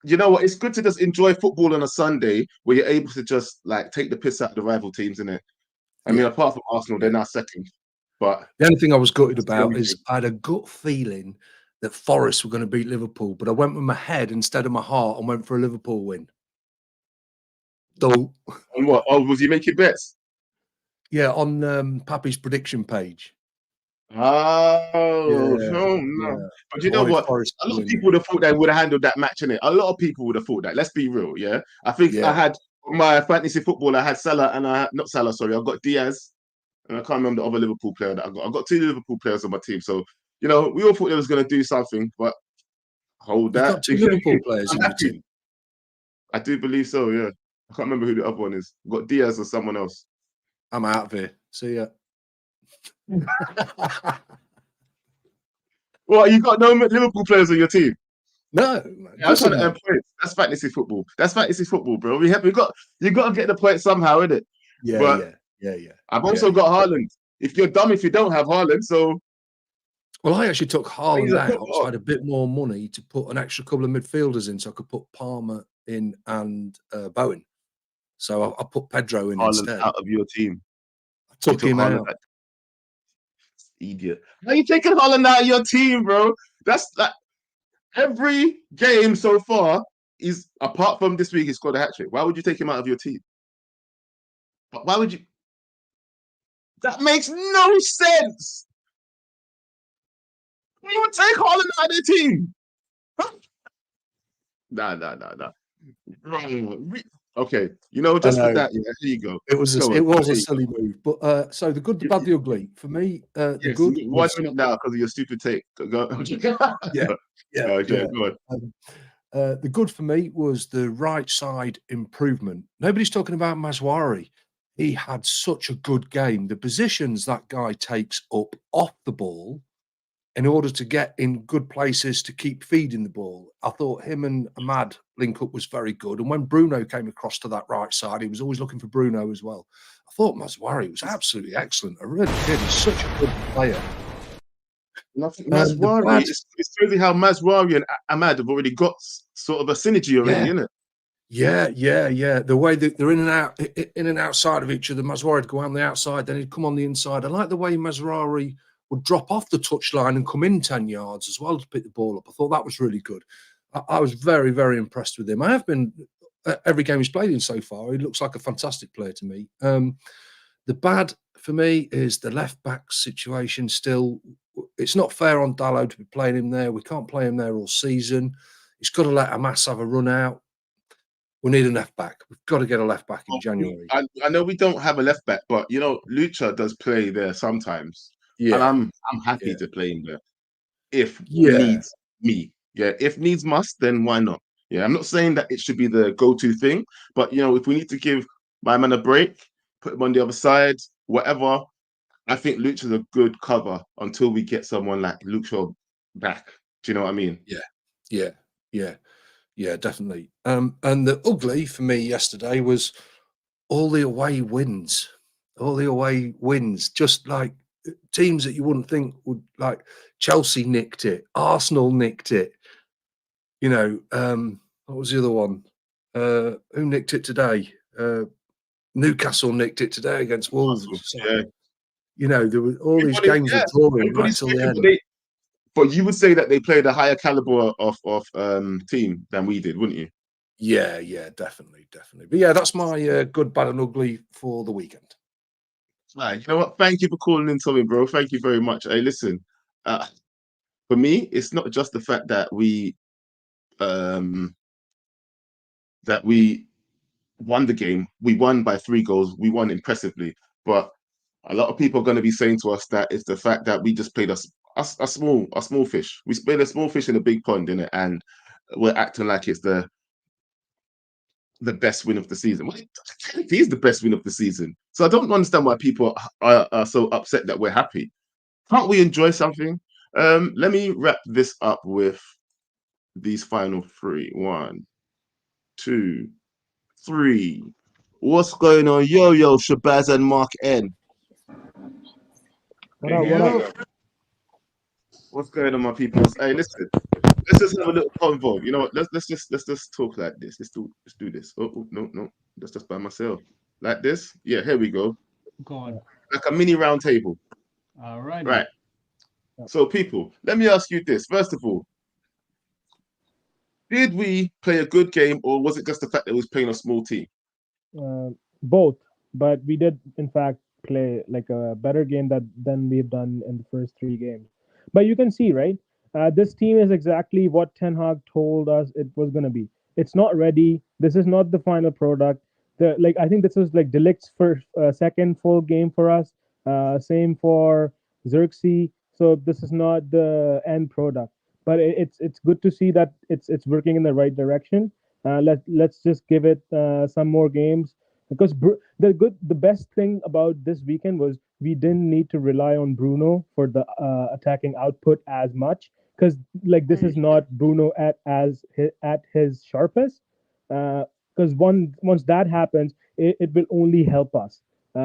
you know what? It's good to just enjoy football on a Sunday where you're able to just like take the piss out of the rival teams, innit? I mean, apart from Arsenal, they're now second. But the only thing I was gutted about is I had a gut feeling that Forest were going to beat Liverpool, but I went with my head instead of my heart and went for a Liverpool win. So, and what? Oh, was you making bets? Yeah, on Pappy's prediction page. Oh, no. But you know what? A lot of people would have thought they would have handled that match, innit? A lot of people would have thought that. Let's be real, yeah? I think I had my fantasy football, I had Salah and I've got Diaz. And I can't remember the other Liverpool player that I got. I've got two Liverpool players on my team. So, you know, we all thought they was going to do something, but hold that. You've got two Liverpool players in your team? I do believe so, yeah. I can't remember who the other one is. I've got Diaz or someone else. I'm out of here. See ya. What, you got no Liverpool players on your team? No. Yeah, that's fantasy football. That's fantasy football, bro. You got to get the point somehow, innit? Yeah. I've also got Haaland. If you're dumb if you don't have Haaland, so. Well, I actually took Haaland out, so I had a bit more money to put an extra couple of midfielders in, so I could put Palmer in and Bowen. So I put Pedro in Haaland instead. Out of your team. I took him out. Idiot. How are you taking Haaland out of your team, bro? That's like every game so far is apart from this week. He scored a hat trick. Why would you take him out of your team? Why would you? That makes no sense. You would take Haaland out of the team. Nah. Okay, you know, just for that, yeah, here you go. It was a silly move, but so the good, the bad, the ugly. For me, the good. 1 minute now because of your stupid take. Go. Yeah. Okay, go on. The good for me was the right side improvement. Nobody's talking about Mazwari. He had such a good game. The positions that guy takes up off the ball in order to get in good places to keep feeding the ball. I thought him and Ahmad link up was very good. And when Bruno came across to that right side, he was always looking for Bruno as well. I thought Mazwari was absolutely excellent. I really did. He's such a good player. Mazwari, it's crazy how Mazwari and Ahmad have already got sort of a synergy already, isn't it? Yeah. The way that they're in and outside of each other. Mazwari would go on the outside, then he'd come on the inside. I like the way Mazwari would drop off the touchline and come in 10 yards as well to pick the ball up. I thought that was really good. I was very, very impressed with him. I have been every game he's played in so far. He looks like a fantastic player to me. The bad for me is the left back situation still. It's not fair on Dalot to be playing him there. We can't play him there all season. He's got to let Hamas have a run out. We need a left back. We've got to get a left back in January. I know we don't have a left back, but you know, Lucha does play there sometimes. Yeah. And I'm happy to play him there. If needs me. Yeah. If needs must, then why not? Yeah. I'm not saying that it should be the go-to thing, but you know, if we need to give my man a break, put him on the other side, whatever, I think Lucha's a good cover until we get someone like Lucha back. Do you know what I mean? Yeah, definitely. And the ugly for me yesterday was all the away wins. Just like teams that you wouldn't think would, like Chelsea nicked it, Arsenal nicked it. You know, what was the other one? Who nicked it today? Newcastle nicked it today against Wolves. Yeah. You know, there were all these games were drawing right till the end. But you would say that they played a higher caliber of team than we did, wouldn't you? Yeah, definitely. But yeah, that's my good, bad, and ugly for the weekend. Right, you know what? Thank you for calling in, Tommy, bro. Thank you very much. Hey, listen, for me, it's not just the fact that we won the game. We won by 3 goals. We won impressively, but a lot of people are going to be saying to us that it's the fact that we just played a small fish. We played a small fish in a big pond, innit? And we're acting like it's the best win of the season. Well, it is the best win of the season. So I don't understand why people are so upset that we're happy. Can't we enjoy something? Let me wrap this up with these final 3. 1, 2, 3. What's going on? Yo, Shabazz and Mark N. What up? What's going on, my people? Hey, listen. Let's just have a little convo. You know what? Let's just talk like this. Let's do this. Oh no. That's just by myself. Like this. Yeah, here we go. Go on. Like a mini round table. All right. Right. So, people, let me ask you this. First of all, did we play a good game, or was it just the fact that we was playing a small team? Both, but we did in fact play like a better game than we've done in the first 3 games. But you can see, right? This team is exactly what Ten Hag told us it was going to be. It's not ready. This is not the final product. I think this was like De Ligt's first, second full game for us. Same for Xerxes. So this is not the end product. But it's good to see that it's working in the right direction. Let's just give it some more games, because the best thing about this weekend was we didn't need to rely on Bruno for the attacking output as much, because like this is not Bruno at his sharpest. Because once that happens, it will only help us.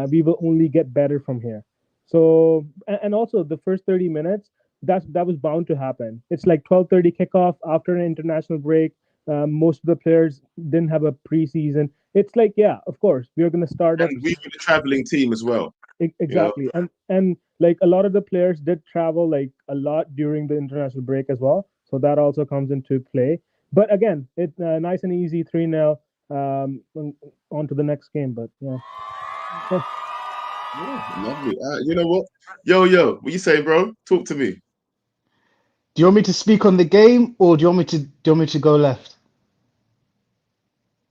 We will only get better from here. So and also the first 30 minutes, that was bound to happen. It's like 12:30 kickoff after an international break. Most of the players didn't have a preseason. It's like, yeah, of course, we're going to start. And we were the traveling team as well. Exactly. You know? And like a lot of the players did travel like a lot during the international break as well. So that also comes into play. But again, it's nice and easy, 3-0 on to the next game. But yeah. Lovely. You know what? Yo, what you say, bro? Talk to me. Do you want me to speak on the game, or do you want me to go left?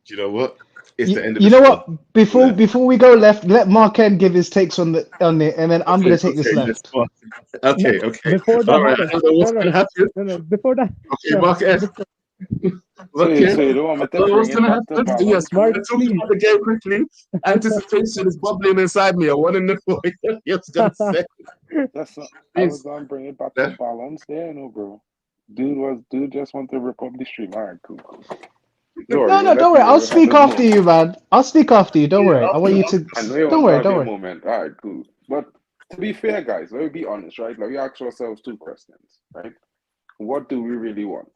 Do you know what? It's the end of you know what? Before we go left, let Mark N give his takes on it, and then I'm going to take this left. Okay. Before that happens, before that. Okay, Mark N. So you don't want me to bring it back to balance? Yes, Mark, talk about the game quickly. Anticipation is bubbling inside me. I want to know what you're going to say. That's not, I was gonna bring it back to balance there, bro. Dude just want to rip up the stream. All right, cool. No, don't worry. I'll speak after you, man. I'll speak after you. Don't worry. I want you to. I know you Don't want worry. to Don't have your worry. moment. All right, cool. But to be fair, guys, let me be honest, right? Like we ask ourselves two questions, right? What do we really want?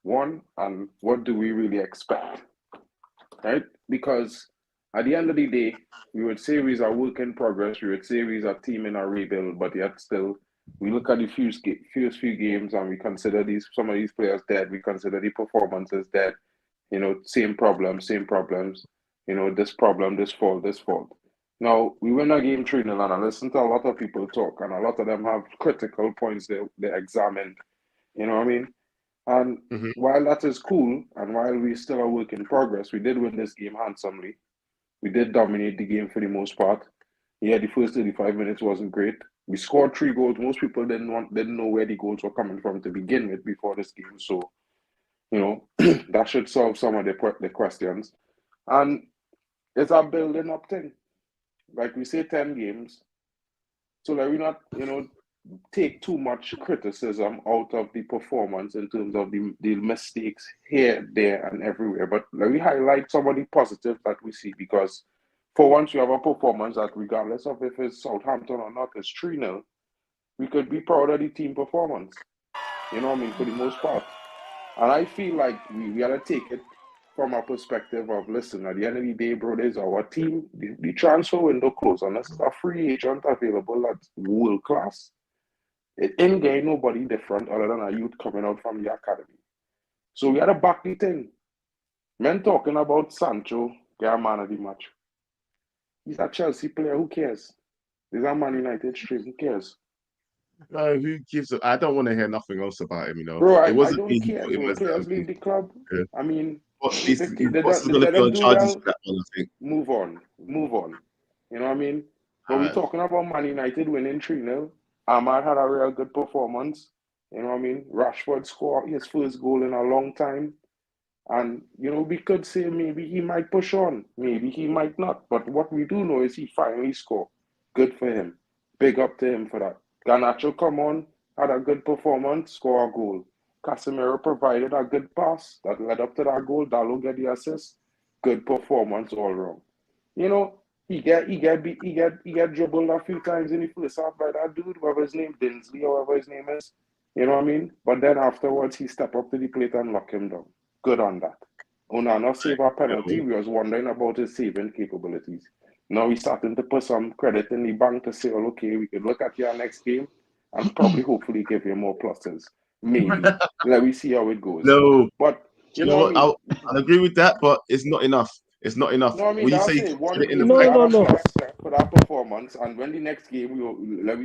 One, and what do we really expect? Right? Because at the end of the day, we would say we're a work in progress. We would say we're a team in a rebuild, but yet still, we look at the first few games and we consider some of these players dead. We consider the performances dead. Same problems. This problem, this fault. Now, we win a game 3-0 and I listen to a lot of people talk, and a lot of them have critical points they examined. You know what I mean? And while that is cool, and while we still are work in progress, we did win this game handsomely. We did dominate the game for the most part. Yeah, the first 35 minutes wasn't great. We scored 3 goals. Most people didn't know where the goals were coming from to begin with before this game. So, that should solve some of the questions. And it's a building up thing. Like we say, 10 games. So that we not, take too much criticism out of the performance in terms of the mistakes here, there, and everywhere. But let me highlight some of the positives that we see, because for once you have a performance that, regardless of if it's Southampton or not, it's 3-0, we could be proud of the team performance. You know what I mean? For the most part. And I feel like we gotta take it from a perspective of, listen, at the end of the day, bro, there's our team. The transfer window closed, unless it's a free agent available that's world class. It ain't getting nobody different other than a youth coming out from the academy. So we gotta back the thing. Men talking about Sancho, get a man of the match. He's a Chelsea player, who cares? He's a Man United stream, who cares? Who gives I don't want to hear nothing else about him, Bro, It wasn't I don't care. When players leave the club, I mean, if they don't do well, move on. You know what I mean? But we're talking about Man United winning 3-0. Ahmad had a real good performance. You know what I mean? Rashford scored his first goal in a long time. And, we could say maybe he might push on. Maybe he might not. But what we do know is he finally scored. Good for him. Big up to him for that. Garnacho come on, had a good performance, score a goal. Casemiro provided a good pass that led up to that goal. Dallo get the assist. Good performance all around. He get dribbled a few times in the first half by that dude, whoever his name, Dinsley, or whatever his name is. You know what I mean? But then afterwards, he stepped up to the plate and locked him down. Good on that. Onana saved a penalty. We was wondering about his saving capabilities. Now he's starting to put some credit in the bank to say, well, okay, we could look at your next game and probably hopefully give you more pluses. Maybe. Let me see how it goes. No. But you know what I mean? I'll agree with that, but it's not enough. It's not enough. No, I mean, when you I'll say say one it in game for that performance, and when the next game,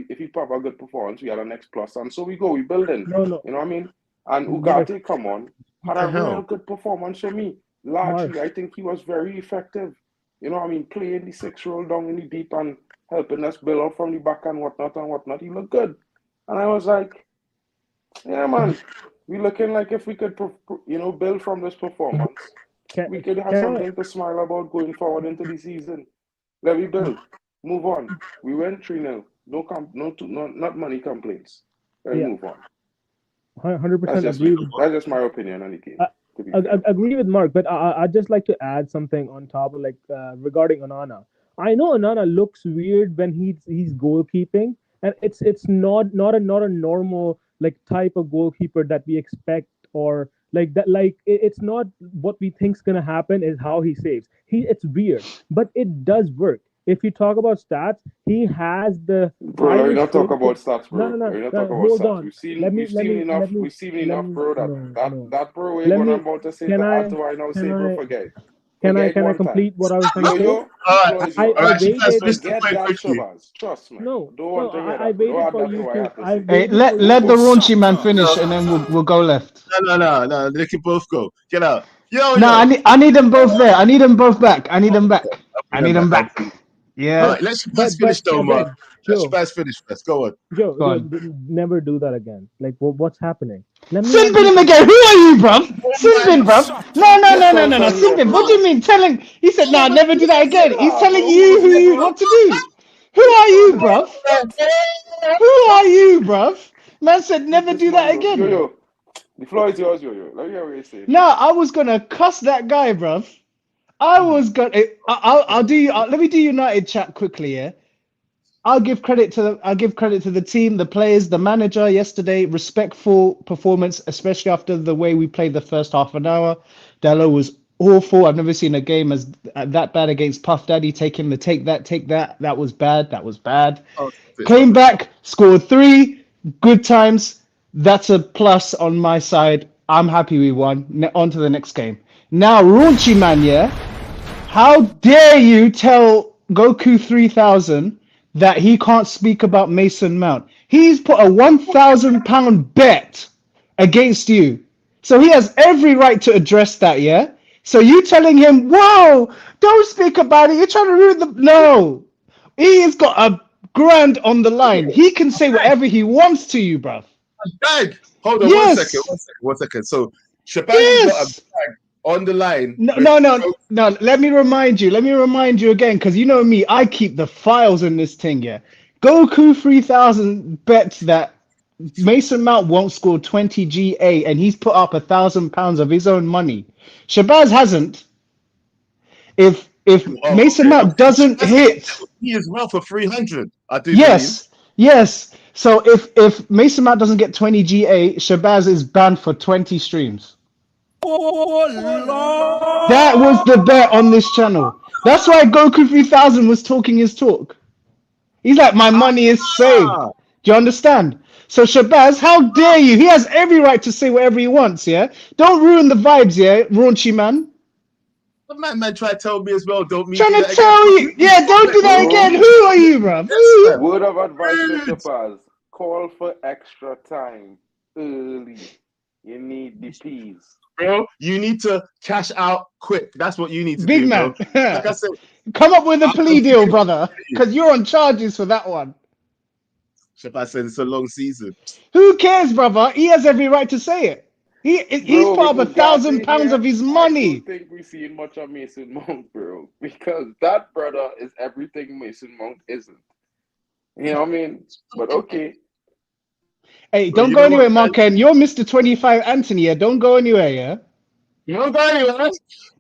if he have a good performance, we had a next plus, and so we go, we building. No. You know what I mean? And Ugarte, come on, had a real good performance for me. Largely, I think he was very effective. You know what I mean? Playing the 6 roll down in the deep and helping us build up from the back and whatnot. He looked good. And I was like, yeah, man, we looking like if we could, build from this performance, we could have something to smile about going forward into the season. Let me build. Move on. We went 3-0. Not money complaints. Let me move on. 100% agree. That's just my opinion on the game. Agree with Mark, but I'd just like to add something on top of regarding Onana. I know Onana looks weird when he's goalkeeping, and it's not a normal type of goalkeeper that we expect, or it's not what we think's gonna happen is how he saves. It's weird, but it does work. If you talk about stats, he has the. Bro, we're not talking about stats, bro. No. We're not talking about stats. We've seen enough, bro. That bro, what I'm about to say to add to what I now say, bro, forget. Can I complete what I was trying to say? I waited. Trust me. No, I waited for you to. Hey, let the raunchy man finish, and then we'll go left. No. They can both go. Get out. Yo. I need them both there. I need them both back. I need them back. Yeah. All right, let's finish though, Mark. Joe, Let's finish first. Go on. Joe, Go on. never do that again. Like, what's happening? Let me ask Sinbin you him something. again. Who are you, bruv? Sinbin, bruv. No. Yes, Sinbin, what do you mean? Telling he said, "Nah, never do that again." He's Nah, telling bro, you who you what to do. Who are you, bruv? Who are you, bruv? Man said, "Never do that again." Yo, the floor is yours, yo. Let me hear what you say. No, I was gonna cuss that guy, bruv. I was gonna. I'll do you. Let me do United chat quickly, yeah. I'll give credit to the team, the players, the manager yesterday. Respectful performance, especially after the way we played the first half an hour. Dallo was awful. I've never seen a game as that bad against Puff Daddy. Take that. That was bad. Oh, Came back, scored 3. Good times. That's a plus on my side. I'm happy we won. On to the next game. Now, Raunchy man, yeah? How dare you tell Goku 3000 that he can't speak about Mason Mount? He's put a £1,000 bet against you. So he has every right to address that, yeah? So you telling him, whoa, don't speak about it. You're trying to ruin the... No. He has got a grand on the line. He can say whatever he wants to you, bruv. Bag. Hold on Yes. one second. So Shabazz has got a Yes. bag on the line. No. Let me remind you again, because you know me, I keep the files in this thing, yeah. Goku 3000 bets that Mason Mount won't score 20 GA, and he's put up £1,000 of his own money. Shabazz hasn't. If Mason Mount doesn't hit, he is well for 300. I do believe. Yes. So if Mason Mount doesn't get 20 GA, Shabazz is banned for 20 streams. That was the bet on this channel. That's why Goku 3000 was talking his talk. He's like, my money is saved. Do you understand? So Shabazz, how dare you? He has every right to say whatever he wants, yeah? Don't ruin the vibes, yeah, raunchy man. The man tried to tell me as well, don't me Trying do to that tell again. you. Yeah, don't do that again. Who are you, bro? Word of advice to Shabazz. Call for extra time early. You need the peas. Bro, you need to cash out quick. That's what you need to Big do, man. bro. Like I said, Come up with a plea deal, brother. Because you're on charges for that one. Shabazz said it's a long season. Who cares, brother? He has every right to say it. He's put up £1,000 of his money. I don't think we're seeing much of Mason Mount, bro. Because that brother is everything Mason Mount isn't. You know what I mean? But okay. Hey, don't go anywhere, Mark. And you're Mr. 25 Anthony, yeah? Don't go anywhere, yeah? You don't go anywhere.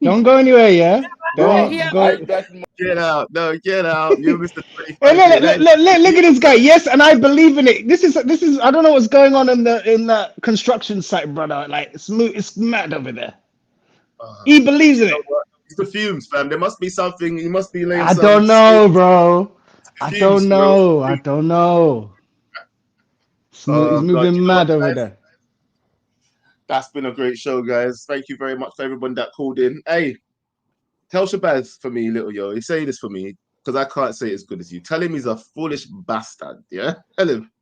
Don't go anywhere, yeah? Bro, Don't go. Get out. No, get out. You're Mr. 25. Hey, look at this guy. Yes, and I believe in it. This is I don't know what's going on in the construction site, brother. Like it's mad over there. He believes in it. It's the fumes, fam. There must be something. You must be laying I don't know, bro. I don't know. He's moving mad over there. That's been a great show, guys. Thank you very much for everyone that called in. Hey, tell Shabazz for me, little yo. He's saying this for me because I can't say it as good as you. Tell him he's a foolish bastard. Yeah, tell him.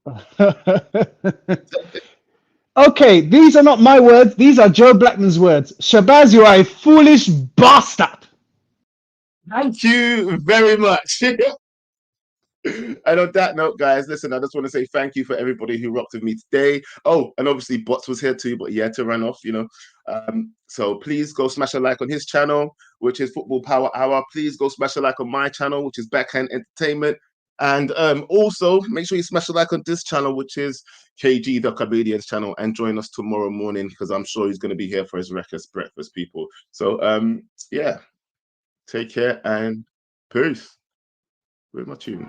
Okay, these are not my words. These are Joe Blackman's words. Shabazz, you are a foolish bastard. Thank you very much. And on that note, guys, listen, I just want to say thank you for everybody who rocked with me today. Oh, and obviously Bots was here too, but he had to run off, you know. So please go smash a like on his channel, which is Football Power Hour. Please go smash a like on my channel, which is Backhand Entertainment. And also make sure you smash a like on this channel, which is KG the Comedian's channel, and join us tomorrow morning because I'm sure he's going to be here for his Reckless Breakfast, people. So yeah, take care and peace. Where are my tunes?